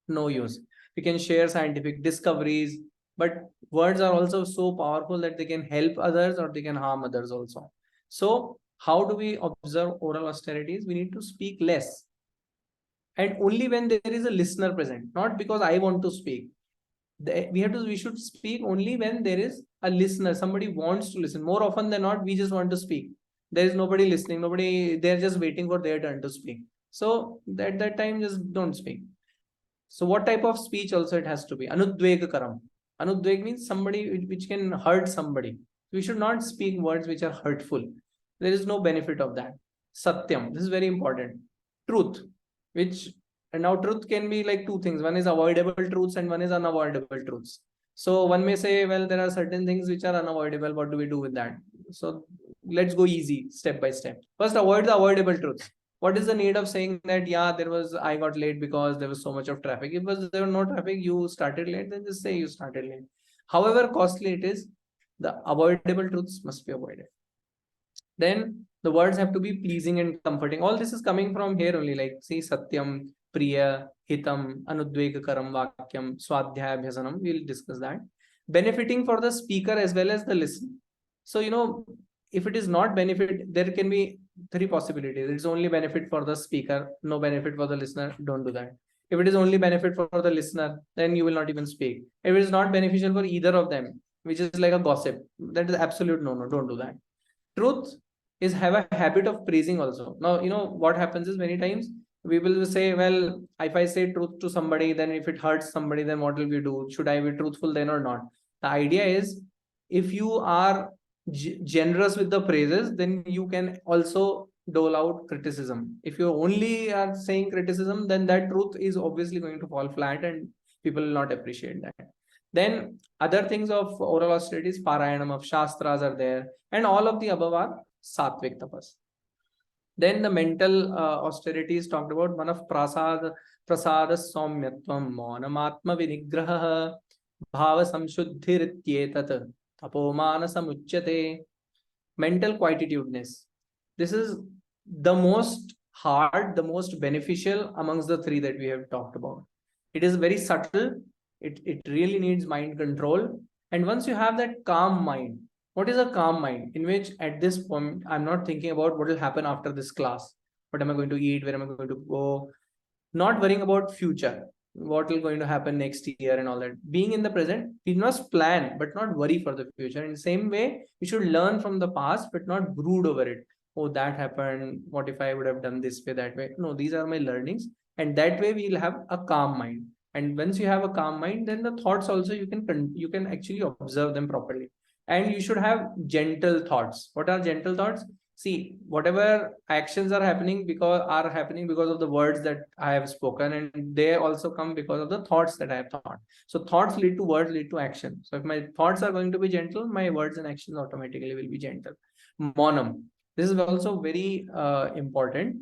no use. We can share scientific discoveries, but words are also so powerful that they can help others or they can harm others also. So how do we observe oral austerities? We need to speak less. And only when there is a listener present, not because I want to speak. We should speak only when there is a listener. Somebody wants to listen. More often than not, we just want to speak. There is nobody listening. They're just waiting for their turn to speak. So at that time, just don't speak. So what type of speech also it has to be? Anudvegakaram. Anudveg means somebody which can hurt somebody. We should not speak words which are hurtful. There is no benefit of that. Satyam. This is very important. Truth. And now truth can be like two things. One is avoidable truths and one is unavoidable truths. So one may say, well, there are certain things which are unavoidable. What do we do with that? So let's go easy, step by step. First, avoid the avoidable truths. What is the need of saying that, yeah, I got late because there was so much of traffic. If there was no traffic, you started late, then just say you started late. However costly it is, the avoidable truths must be avoided. Then the words have to be pleasing and comforting. All this is coming from here only, like see Satyam, Priya, Hitam, Anudvegakaram Vakyam, Swadhyaya Bhyasanam. We'll discuss that. Benefiting for the speaker as well as the listener. So, if it is not benefit, there can be three possibilities. It's only benefit for the speaker, no benefit for the listener. Don't do that. If it is only benefit for the listener, then you will not even speak. If it is not beneficial for either of them, which is like a gossip, that is absolute no, don't do that. Truth is have a habit of praising also. Now, what happens is many times we will say, well, if I say truth to somebody, then if it hurts somebody, then what will we do? Should I be truthful then or not? The idea is, if you are generous with the praises, then you can also dole out criticism. If you only are saying criticism, then that truth is obviously going to fall flat and people will not appreciate that. Then other things of oral austerities, parayanam of shastras are there, and all of the above are sattvic tapas. Then the mental austerity is talked about. Manaf prasada saumyatvam maunamatma vinigraha bhava samshuddhirityetat tapomana samuchyate. Mental quietitudeness. This is the most hard, the most beneficial amongst the three that we have talked about. It is very subtle. It really needs mind control. And once you have that calm mind, what is a calm mind? In which at this point, I'm not thinking about what will happen after this class. What am I going to eat? Where am I going to go? Not worrying about future, what will going to happen next year and all that. Being in the present, we must plan, but not worry for the future. In the same way, we should learn from the past, but not brood over it. Oh, that happened. What if I would have done this way, that way? No, these are my learnings. And that way we'll have a calm mind. And once you have a calm mind, then the thoughts also you can actually observe them properly. And you should have gentle thoughts. What are gentle thoughts? See, whatever actions are happening because of the words that I have spoken, and they also come because of the thoughts that I have thought. So thoughts lead to words, lead to action. So if my thoughts are going to be gentle, my words and actions automatically will be gentle. Monam. This is also very important.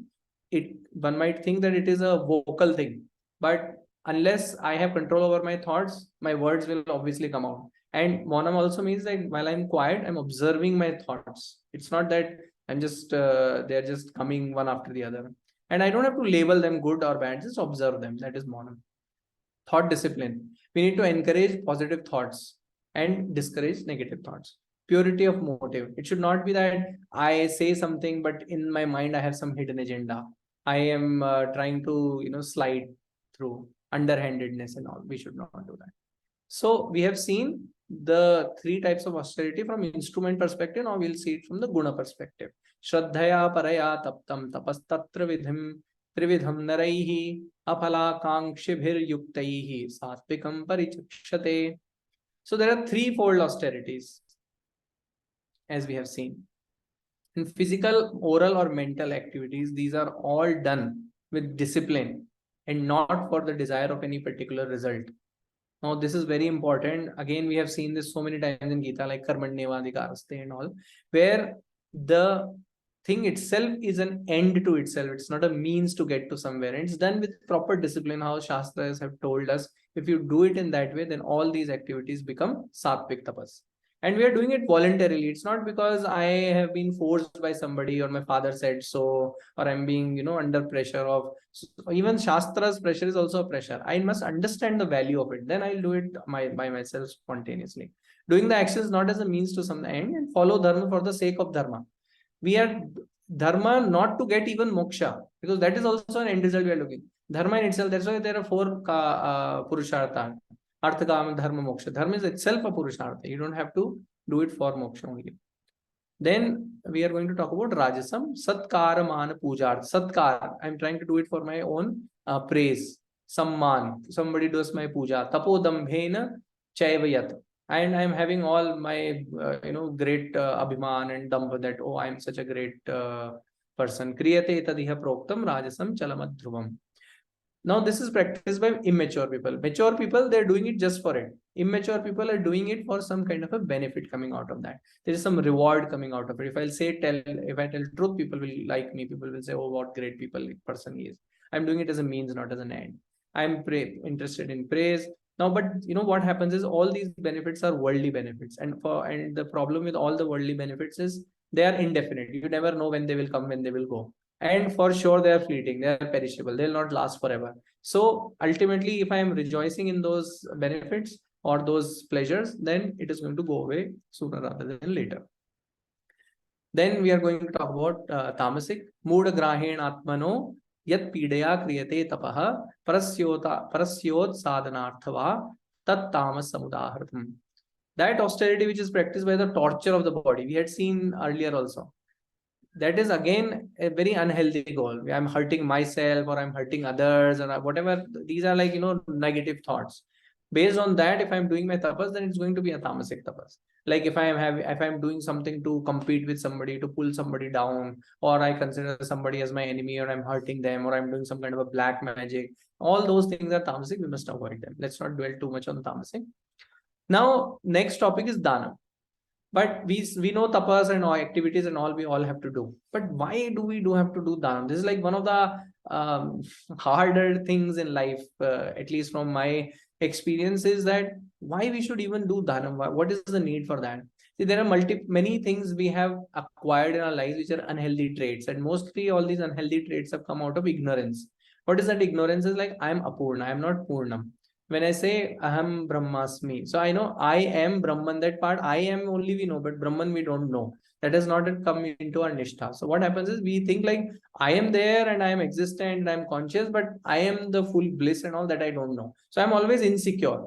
One might think that it is a vocal thing, but unless I have control over my thoughts, my words will obviously come out. And monam also means that while I'm quiet, I'm observing my thoughts. It's not that I'm just they're just coming one after the other, and I don't have to label them good or bad, just observe them. That is monam. Thought discipline. We need to encourage positive thoughts and discourage negative thoughts. Purity of motive. It should not be that I say something but in my mind I have some hidden agenda. I am trying to slide through underhandedness and all. We should not do that. So we have seen the three types of austerity from instrument perspective. Now we'll see it from the guna perspective. Shraddhaya paraya taptam tapastatra vidhim trividham naraihi aphalakankshibhir yuktaihi satvikam parichakshate. So there are threefold austerities, as we have seen. In physical, oral or mental activities, these are all done with discipline and not for the desire of any particular result. Now, this is very important. Again, we have seen this so many times in Gita, like Karmanyevadikaraste and all, where the thing itself is an end to itself. It's not a means to get to somewhere. And it's done with proper discipline, how Shastras have told us. If you do it in that way, then all these activities become Satvik Tapas. And we are doing it voluntarily. It's not because I have been forced by somebody or my father said so, or I'm being, under pressure of, even Shastra's pressure is also a pressure. I must understand the value of it. Then I'll do it by myself spontaneously. Doing the actions not as a means to some end, and follow dharma for the sake of dharma. We are dharma not to get even moksha, because that is also an end result we are looking. Dharma in itself, that's why there are 4 purushartha. Artha, Kama, Dharma, Moksha. Dharma is itself a purushartha. You don't have to do it for moksha only. Then we are going to talk about Rajasam, Satkara, Mana, Puja. Satkara, I'm trying to do it for my own praise. Samman, somebody does my puja. Tapodambhena, Chaivayat. And I'm having all my, great abhiman and dambha that, oh, I'm such a great person. Kriyate tadiha proktam Rajasam chalamad dhruvam. Now, this is practiced by immature people. Mature people, they're doing it just for it. Immature people are doing it for some kind of a benefit coming out of that. There is some reward coming out of it. If I tell truth, people will like me. People will say, oh, what great person he is. I'm doing it as a means, not as an end. I'm interested in praise. Now, but what happens is all these benefits are worldly benefits. And the problem with all the worldly benefits is they are indefinite. You never know when they will come, when they will go. And for sure, they are fleeting, they are perishable, they will not last forever. So ultimately, if I am rejoicing in those benefits or those pleasures, then it is going to go away sooner rather than later. Then we are going to talk about tamasic. Muda grahen atmano yat pidaya kriyate tapaha parasyot sadhanarthava tat tamas samudahartham. That austerity which is practiced by the torture of the body, we had seen earlier also. That is again a very unhealthy goal. I'm hurting myself or I'm hurting others or whatever. These are like, negative thoughts. Based on that, if I'm doing my tapas, then it's going to be a tamasic tapas. Like if I'm doing something to compete with somebody, to pull somebody down, or I consider somebody as my enemy, or I'm hurting them, or I'm doing some kind of a black magic, all those things are tamasic. We must avoid them. Let's not dwell too much on tamasic. Now, next topic is dana. But we know tapas and all activities and all we all have to do. But why do we have to do dhanam? This is like one of the harder things in life, at least from my experience, is that why we should even do dhanam? What is the need for that? See, there are many things we have acquired in our lives which are unhealthy traits, and mostly all these unhealthy traits have come out of ignorance. What is that ignorance? Is like I am apurna, I am not purnam. When I say aham brahmasmi, so I know I am Brahman. That part I am only we know, but Brahman we don't know. That has not yet come into our nishtha. So what happens is we think like I am there and I am existent and I am conscious, but I am the full bliss and all that I don't know. So I'm always insecure.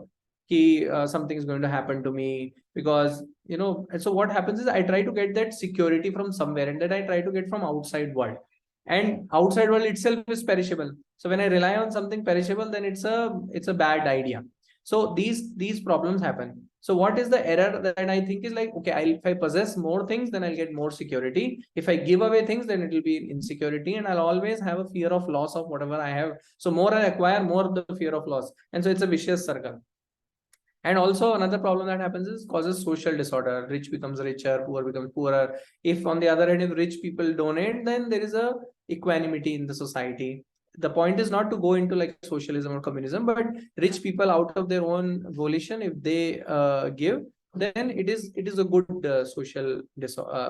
Something is going to happen to me because and so what happens is I try to get that security from somewhere, and that I try to get from outside world, and outside world itself is perishable. So when I rely on something perishable, then it's a bad idea. So these problems happen. So what is the error that I think is like, okay, if I possess more things, then I'll get more security. If I give away things, then it will be insecurity, and I'll always have a fear of loss of whatever I have. So more I acquire, more the fear of loss, and so it's a vicious circle. And also another problem that happens is causes social disorder. Rich becomes richer, poor becomes poorer. If on the other hand, if rich people donate, then there is a equanimity in the society. The point is not to go into like socialism or communism, but rich people out of their own volition, if they give, then it is a good social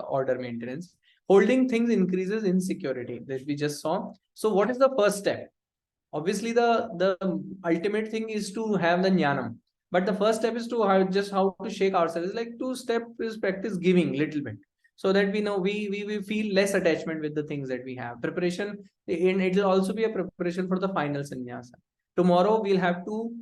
order maintenance. Holding things increases insecurity, that we just saw. So what is the first step? Obviously, the ultimate thing is to have the jnanam. But the first step is to how to shake ourselves. Like two-step is practice giving little bit, so that we know we feel less attachment with the things that we have. Preparation, and it will also be a preparation for the final sannyasa. Tomorrow we'll have to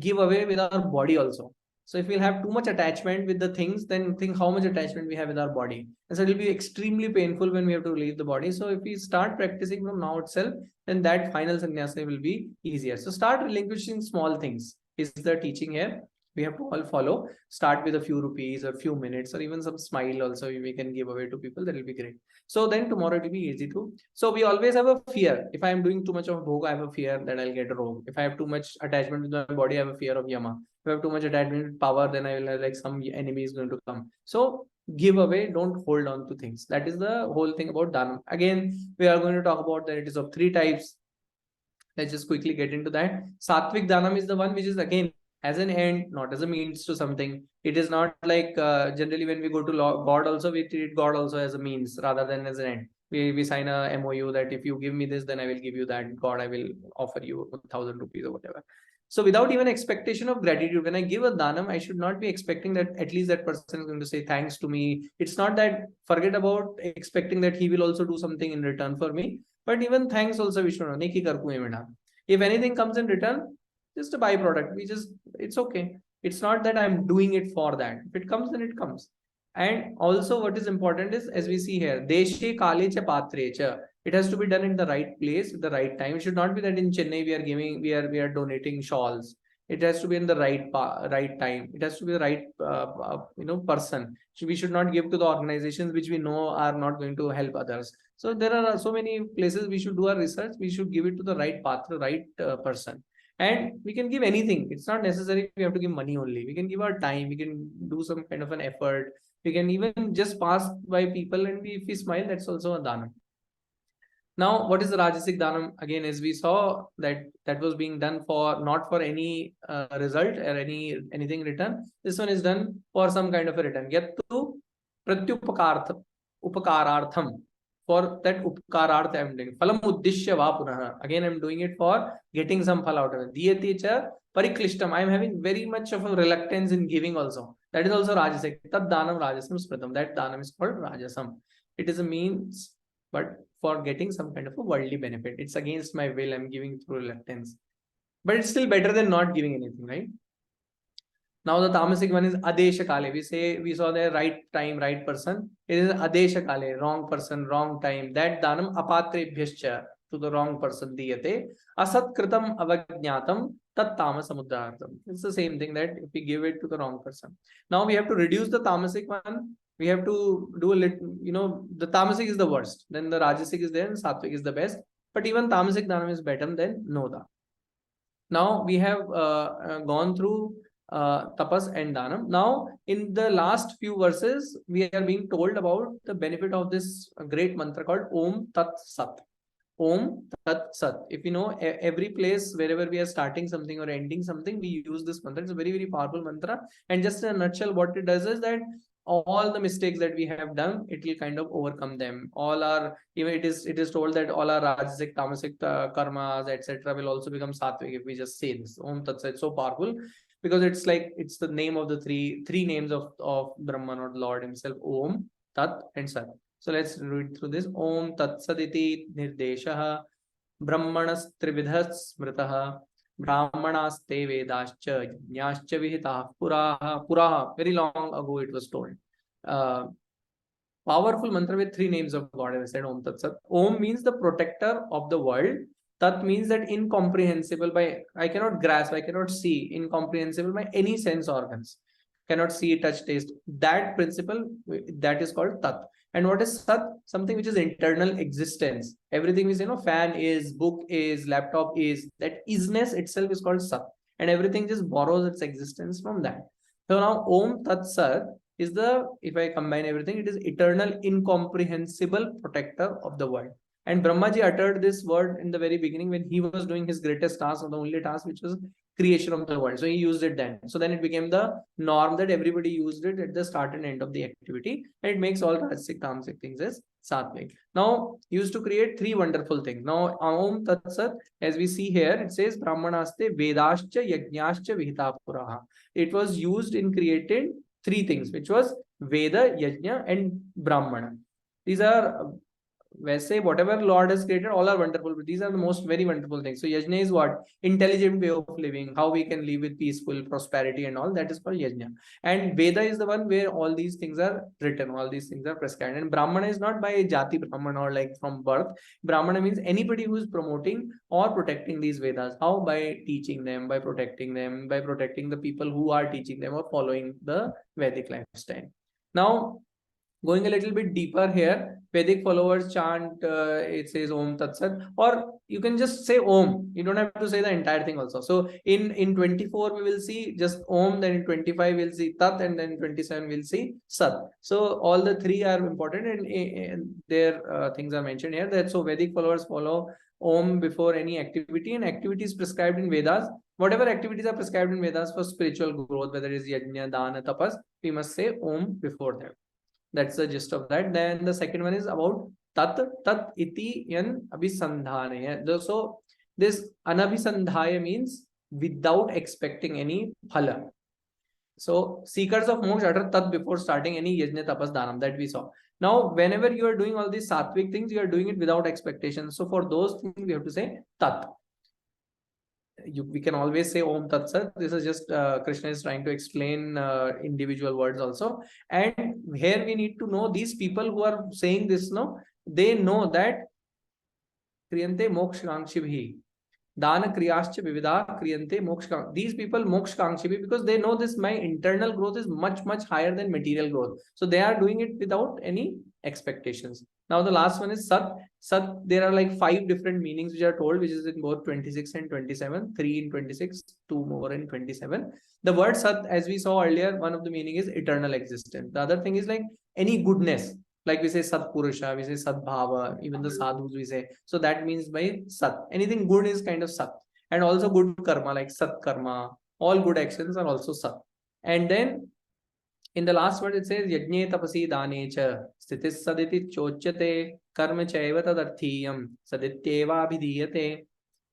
give away with our body also. So if we'll have too much attachment with the things, then think how much attachment we have with our body. And so it will be extremely painful when we have to leave the body. So if we start practicing from now itself, then that final sannyasa will be easier. So start relinquishing small things is the teaching here. We have to all follow. Start with a few rupees or few minutes, or even some smile also we can give away to people. That will be great. So then tomorrow it will be easy to. So we always have a fear. If I am doing too much of bhoga, I have a fear that I'll get a rogue. If I have too much attachment with my body, I have a fear of yama. If I have too much attachment with power, then I will have like some enemy is going to come. So give away, don't hold on to things. That is the whole thing about dhanam. Again, we are going to talk about that it is of three types. Let's just quickly get into that. Sattvic dhanam is the one which is again as an end, not as a means to something. It is not like generally when we go to God also, we treat God also as a means rather than as an end. We sign a MOU that if you give me this, then I will give you that. God, I will offer you 1,000 rupees or whatever. So without even expectation of gratitude, when I give a dhanam, I should not be expecting that at least that person is going to say thanks to me. It's not that, forget about expecting that he will also do something in return for me. But even thanks also we should know. If anything comes in return, just a byproduct. It's okay. It's not that I'm doing it for that. If it comes, then it comes. And also what is important is, as we see here, deshe kale cha patre cha. It has to be done in the right place, at the right time. It should not be that in Chennai we are donating shawls. It has to be in the right time. It has to be the right person. So we should not give to the organizations which we know are not going to help others. So there are so many places we should do our research. We should give it to the right path, the right person. And we can give anything. It's not necessary we have to give money only. We can give our time. We can do some kind of an effort. We can even just pass by people, and if we smile, that's also a dhanam. Now, what is the Rajasic Dhanam? Again, as we saw, that was being done for not for any result or anything return. This one is done for some kind of a return. Yattu upakarartham. For that upkarartha I am doing. Phalam uddishya va punaha. Again, I am doing it for getting some phal out of it. Diyate cha pariklishtam. I am having very much of a reluctance in giving also. That is also Rajasic. Tad dhanam rajasam smritam. That dhanam is called Rajasam. It is a means, but for getting some kind of a worldly benefit. It's against my will. I'm giving through reluctance. But it's still better than not giving anything, right? Now the tamasic one is adesha kale. We saw the right time, right person. It is adesha kale, wrong person, wrong time. That dhanam apatrebhyascha, to the wrong person diyate. Asat kritam avajnatam tat tamasamudhartam. It's the same thing, that if we give it to the wrong person. Now we have to reduce the tamasic one. We have to do a little, the tamasic is the worst. Then the rajasic is there and sattvic is the best. But even tamasic dhanam is better than no dhanam. Now we have gone through tapas and dhanam. Now, in the last few verses, we are being told about the benefit of this great mantra called Om Tat Sat. Om Tat Sat. If you know, every place wherever we are starting something or ending something, we use this mantra. It's a very, very powerful mantra. And just in a nutshell, what it does is that all the mistakes that we have done, it will kind of overcome them. All our, even it is told that all our rajasic, tamasic karmas, etc., will also become sattvic if we just say this. Om Tat Sat. It's so powerful because it's like it's the name of the three names of Brahman or the Lord Himself. Om, Tat, and Sat. So let's read through this. Om Tat Saditi Nirdeshaha Brahmanas Trividhas Smritaha Brahmanaste Vedascha Yajñascha Vihitah Puraha. Very long ago it was told. Powerful mantra with three names of God, as I said. Om Tat Sat. Om means the protector of the world. Tat means that incomprehensible by, I cannot grasp, I cannot see, incomprehensible by any sense organs. Cannot see, touch, taste. That principle, that is called Tat. And what is Sat? Something which is internal existence. Everything is, fan is, book is, laptop is. That isness itself is called Sat. And everything just borrows its existence from that. So now Om Tat Sat is the, if I combine everything, it is eternal, incomprehensible protector of the world. And Brahmaji uttered this word in the very beginning when he was doing his greatest task, or the only task, which was creation of the world. So he used it then. So then it became the norm that everybody used it at the start and end of the activity. And it makes all rajasic, tamasic things as sattvic. Now, he used to create three wonderful things. Now, Om Tat Sat, as we see here, it says Brahmanaste Vedascha Yajñascha Vihita Puraha. It was used in creating three things, which was Veda, Yajna, and Brahmana. These are, whatever Lord has created, all are wonderful, but these are the most very wonderful things. So Yajna is what? Intelligent way of living, how we can live with peaceful prosperity and all, that is called Yajna. And Veda is the one where all these things are written, all these things are prescribed. And Brahmana is not by Jati Brahmana or like from birth. Brahmana means anybody who is promoting or protecting these Vedas. How? By teaching them, by protecting them, by protecting the people who are teaching them or following the Vedic lifestyle. Now, going a little bit deeper here, Vedic followers chant, it says Om Tat Sat, or you can just say Om. You don't have to say the entire thing also. So in 24, we will see just Om, then in 25, we'll see Tat, and then in 27, we'll see Sat. So all the three are important, and their things are mentioned here. That so Vedic followers follow Om before any activity, and activities prescribed in Vedas. Whatever activities are prescribed in Vedas for spiritual growth, whether it is Yajna, Dana, Tapas, we must say Om before them. That's the gist of that. Then the second one is about Tat iti yan abhisandhanaya. So this anabhisandhaya means without expecting any phala. So seekers of moksha utter Tat before starting any yajna, tapas, dhanam, that we saw. Now, whenever you are doing all these sattvic things, you are doing it without expectation. So for those things, we have to say Tat. We can always say Om Tat Sat. This is just Krishna is trying to explain individual words also. And here we need to know these people who are saying this, they know that Kriyante Mokshakankshibhi. Dana Kriyascha Vivida Kriyante Moksha. These people Mokshakankshibhi, because they know this, my internal growth is much, much higher than material growth. So they are doing it without any expectations. Now the last one is Sat. Sat, there are like 5 different meanings which are told, which is in both 26 and 27, 3 in 26, 2 more in 27. The word Sat, as we saw earlier, one of the meaning is eternal existence. The other thing is like any goodness. Like we say Sat Purusha, we say Sat Bhava, even the sadhus we say. So that means by Sat. Anything good is kind of Sat. And also good karma, like Sat Karma. All good actions are also Sat. And then in the last word it says Yajne Tapasi Dane Cha Sthitis Saditi Chochate Karma Chaiva Tadarthiyam Sadityeva Abhidiyate.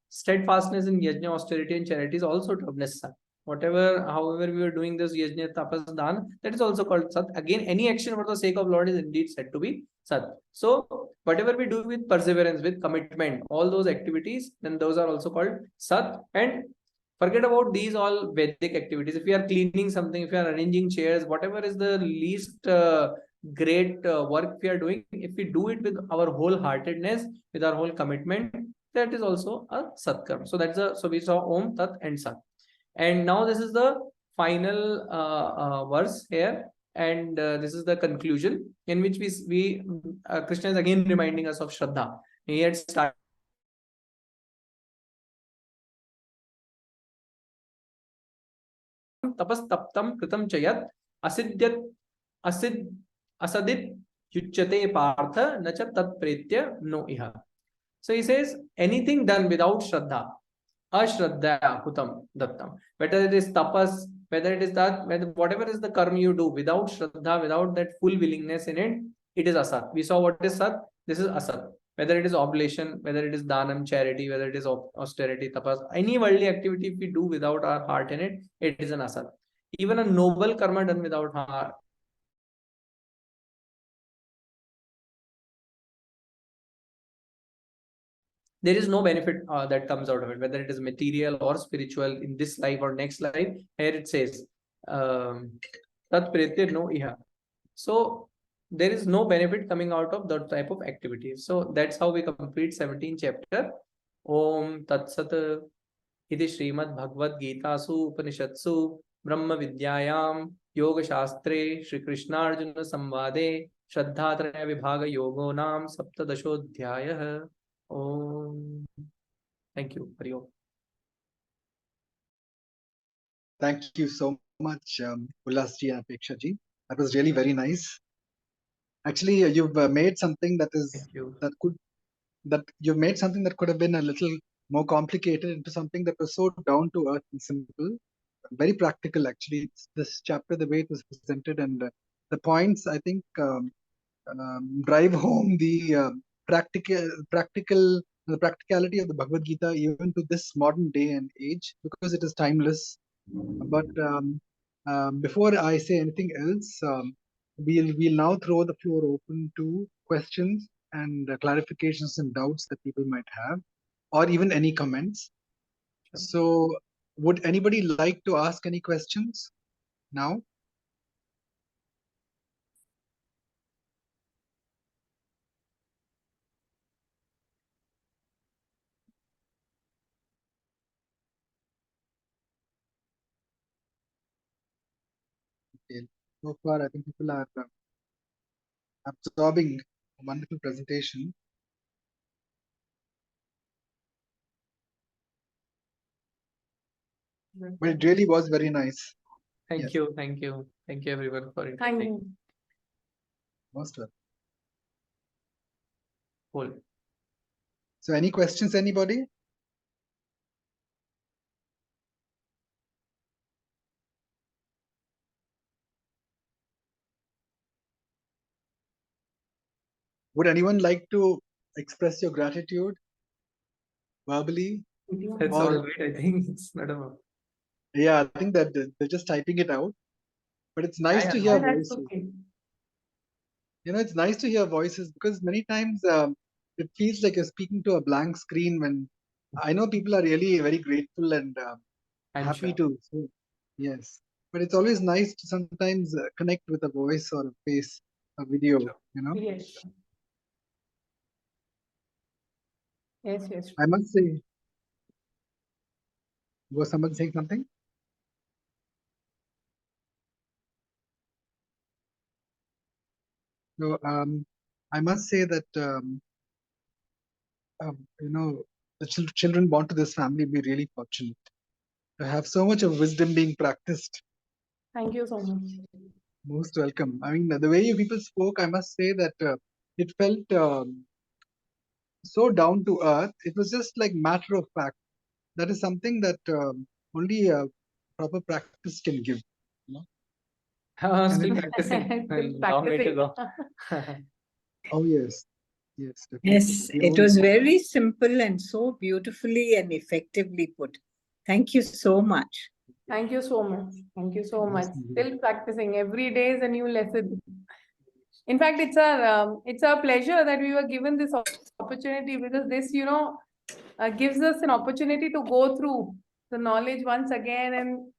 Steadfastness in Yajna, austerity, and charity is also termed as Sat. However we are doing this Yajna, Tapas, Dan, that is also called Sat. Again, any action for the sake of Lord is indeed said to be Sat. So whatever we do with perseverance, with commitment, all those activities, then those are also called Sat. And forget about these all Vedic activities. If we are cleaning something, if we are arranging chairs, whatever is the least great work we are doing, if we do it with our wholeheartedness, with our whole commitment, that is also a Satkarma. So that's so we saw Om, Tat, and Sat. And now this is the final verse here, and this is the conclusion in which Krishna is again reminding us of Shraddha. He had started tapas taptam kritam chayat asidyat asadit yuchyate partha nacha tat pretya no iha. So he says anything done without shraddha, ashraddhaya kutam dattam, whether it is tapas, whether it is that, whatever is the karma you do without shraddha, without that full willingness in it, it is asat. We saw what is sat, this is asat. Whether it is oblation, whether it is dhanam, charity, whether it is austerity, tapas, any worldly activity if we do without our heart in it, it is an asat. Even a noble karma done without heart, there is no benefit that comes out of it, whether it is material or spiritual in this life or next life. Here it says, tat pretya no iha. So there is no benefit coming out of that type of activities. So that's how we complete 17th chapter. Om Tat Sat. Iti Srimad Bhagvadgita Su Upanishatsu Brahma Vidyayam Yoga Shastre Shri Krishna Arjuna Samvade Shraddhatraya Vibhaga Yogo Nam Saptadashodhyayah. Om. Thank you. Hari Om. Thank you so much, Ullas ji and Preksha ji. That was really very nice. Actually, you've made something that you've made something that could have been a little more complicated into something that was so down to earth and simple, very practical. Actually, it's this chapter, the way it was presented, and the points, I think, drive home the practicality of the Bhagavad Gita even to this modern day and age, because it is timeless. But before I say anything else, we'll now throw the floor open to questions and clarifications and doubts that people might have, or even any comments. Sure. So, would anybody like to ask any questions now? Okay. So far, I think people are absorbing a wonderful presentation. But it really was very nice. Thank Yes. you. Thank you. Thank you everyone for it. Thank you. Most welcome. Cool. So, any questions, anybody? Would anyone like to express your gratitude verbally? That's Or- all right. I think it's not a. Yeah, I think that they're just typing it out. But it's nice Yeah, to yeah. hear Oh, that's voices. okay. You know, it's nice to hear voices because many times it feels like you're speaking to a blank screen. When I know people are really very grateful and I'm happy sure. to. So, yes, but it's always nice to sometimes connect with a voice or a face, a video. Sure. You know, Yes. Yes, yes. I must say, was someone saying something? So I must say that you know, the children born to this family be really fortunate to have so much of wisdom being practiced. Thank you so much. Most welcome. I mean, the way you people spoke, I must say that it felt so down to earth. It was just like matter of fact. That is something that only proper practice can give. You know? And Still it- practicing. Still Long way to practicing. go. oh yes, yes, definitely. Yes, We it all- was very simple and so beautifully and effectively put. Thank you so much. Thank you so much. Thank you so Yes, much. indeed. Still practicing. Every day is a new lesson. In fact, it's a pleasure that we were given this opportunity, because this, gives us an opportunity to go through the knowledge once again, and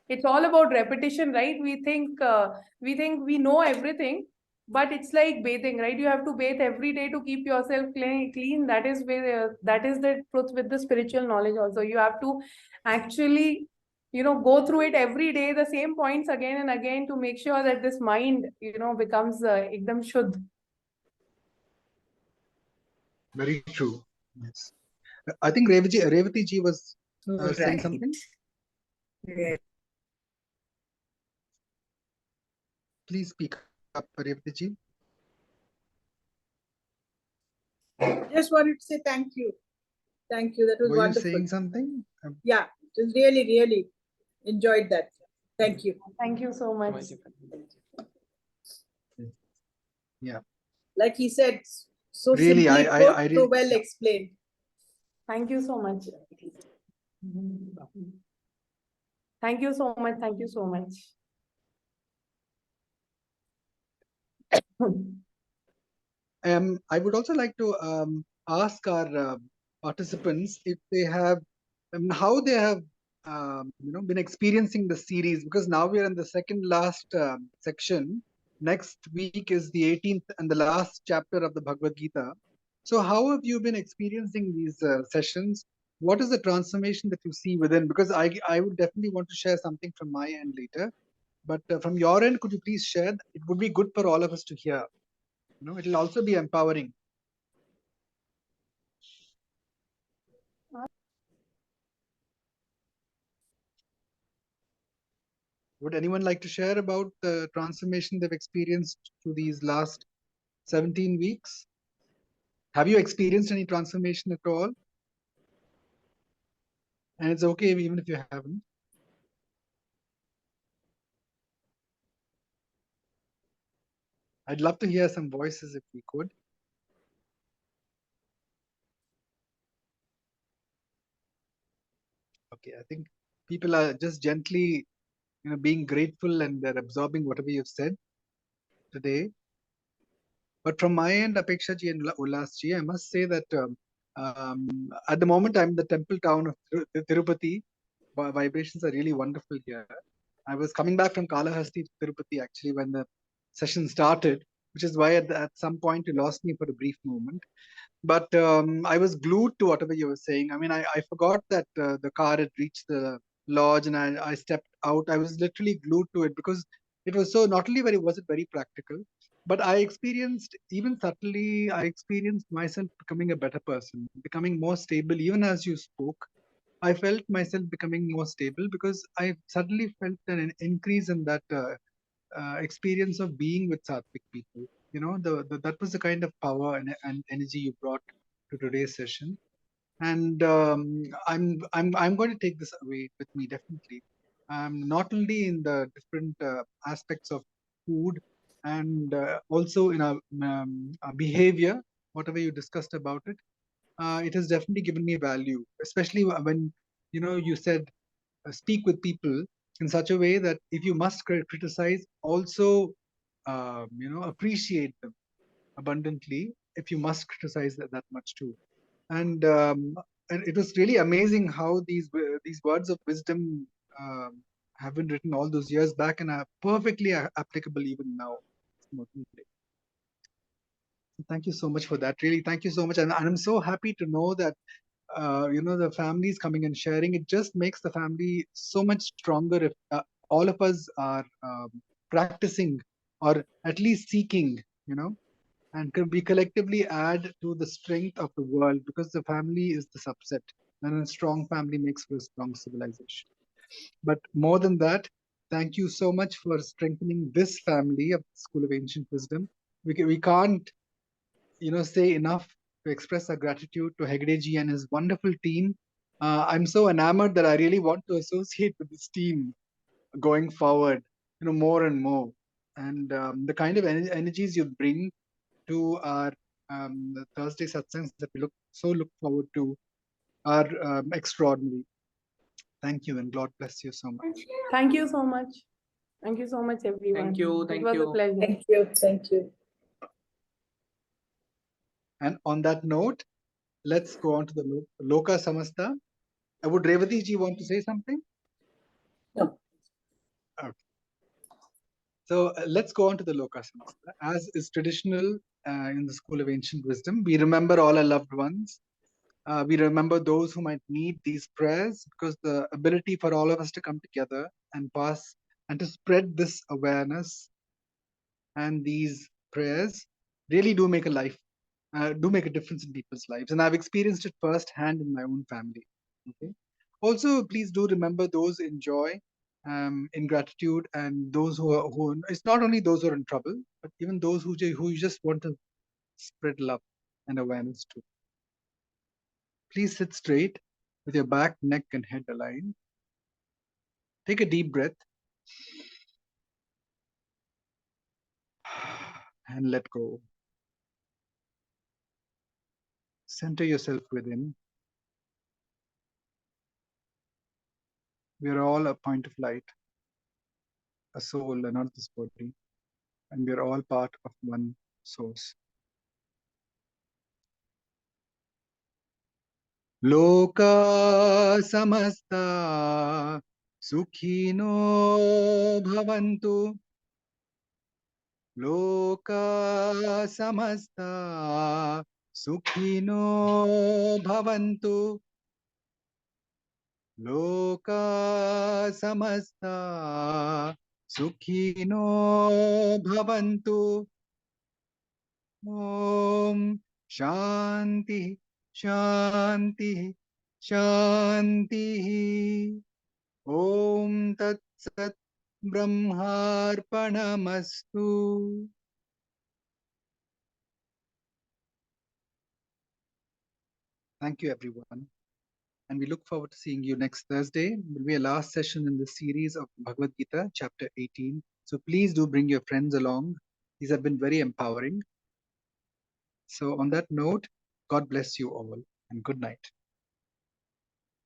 it's all about repetition, right? We think we know everything, but it's like bathing, right? You have to bathe every day to keep yourself clean. That is the truth with the spiritual knowledge also. You have to actually, go through it every day, the same points again and again, to make sure that this mind, becomes ekdam shuddh. Very true. Yes. I think Revati ji was saying Right. something. Yeah. Please speak up, Revati. Just wanted to say thank you. Thank you. That was Were you wonderful. saying something? Yeah, just really, really enjoyed that. Thank you. Thank you so much. Yeah. Like he said, so Really, simply I put, really, so well explained. Thank you so much. Thank you so much. Thank you so much. I would also like to ask our participants if they have, how they have, been experiencing the series, because now we are in the second last section. Next week is the 18th and the last chapter of the Bhagvadgita. So how have you been experiencing these sessions? What is the transformation that you see within? Because I would definitely want to share something from my end later. But from your end, could you please share? It would be good for all of us to hear. It will also be empowering. Would anyone like to share about the transformation they've experienced through these last 17 weeks? Have you experienced any transformation at all? And it's okay even if you haven't. I'd love to hear some voices if we could. Okay, I think people are just gently, being grateful and they're absorbing whatever you've said today. But from my end, Apeksha ji and Ullas ji, I must say that at the moment I'm in the temple town of Tirupati. Vibrations are really wonderful here. I was coming back from Kalahasti to Tirupati actually when the session started, which is why at some point you lost me for a brief moment. But I was glued to whatever you were saying. I mean, I forgot that the car had reached the lodge and I stepped out. I was literally glued to it because it was so, not only was it very practical, but I experienced, even subtly, I experienced myself becoming a better person, becoming more stable. Even as you spoke, I felt myself becoming more stable because I suddenly felt an increase in that experience of being with Sattvic people. That was the kind of power and energy you brought to today's session. And I'm going to take this away with me definitely. Not only in the different aspects of food and also in our behavior, whatever you discussed about it. It has definitely given me value, especially when you said speak with people in such a way that if you must criticize, also appreciate them abundantly. If you must criticize that much too, and it was really amazing how these words of wisdom have been written all those years back and are perfectly applicable even now. Thank you so much for that. Really, thank you so much, and I'm so happy to know that the families coming and sharing. It just makes the family so much stronger if all of us are practicing or at least seeking, and we collectively add to the strength of the world, because the family is the subset, and a strong family makes for a strong civilization. But more than that, thank you so much for strengthening this family of the School of Ancient Wisdom. We can't say enough to express our gratitude to Hegde ji and his wonderful team. I'm so enamored that I really want to associate with this team going forward, more and more. And the kind of energies you bring to our the Thursday satsangs that we look forward to are extraordinary. Thank you, and God bless you so much. Thank you so much. Thank you so much, everyone. Thank you. It Thank was a you. pleasure. Thank you. Thank you. And on that note, let's go on to the Loka Samasta. Would Revati ji want to say something? No. Okay. So let's go on to the Loka Samasta. As is traditional in the School of Ancient Wisdom, we remember all our loved ones. We remember those who might need these prayers, because the ability for all of us to come together and pass and to spread this awareness and these prayers really do make a difference in people's lives. And I've experienced it firsthand in my own family. Okay. Also, please do remember those in joy ingratitude, and those who it's not only those who are in trouble, but even those who you just want to spread love and awareness to. Please sit straight with your back, neck, and head aligned. Take a deep breath and let go. Center yourself within. We are all a point of light, a soul, and not this body, and we are all part of one source. Loka samasta sukhino bhavantu. Loka samasta sukhino bhavantu. Loka samasta sukhino bhavantu. Om Shanti Shanti Shanti. Om Tat Sat Brahmarpanamastu. Thank you, everyone. And we look forward to seeing you next Thursday. It will be a last session in the series of Bhagavad-gita, chapter 18. So please do bring your friends along. These have been very empowering. So on that note, God bless you all and good night.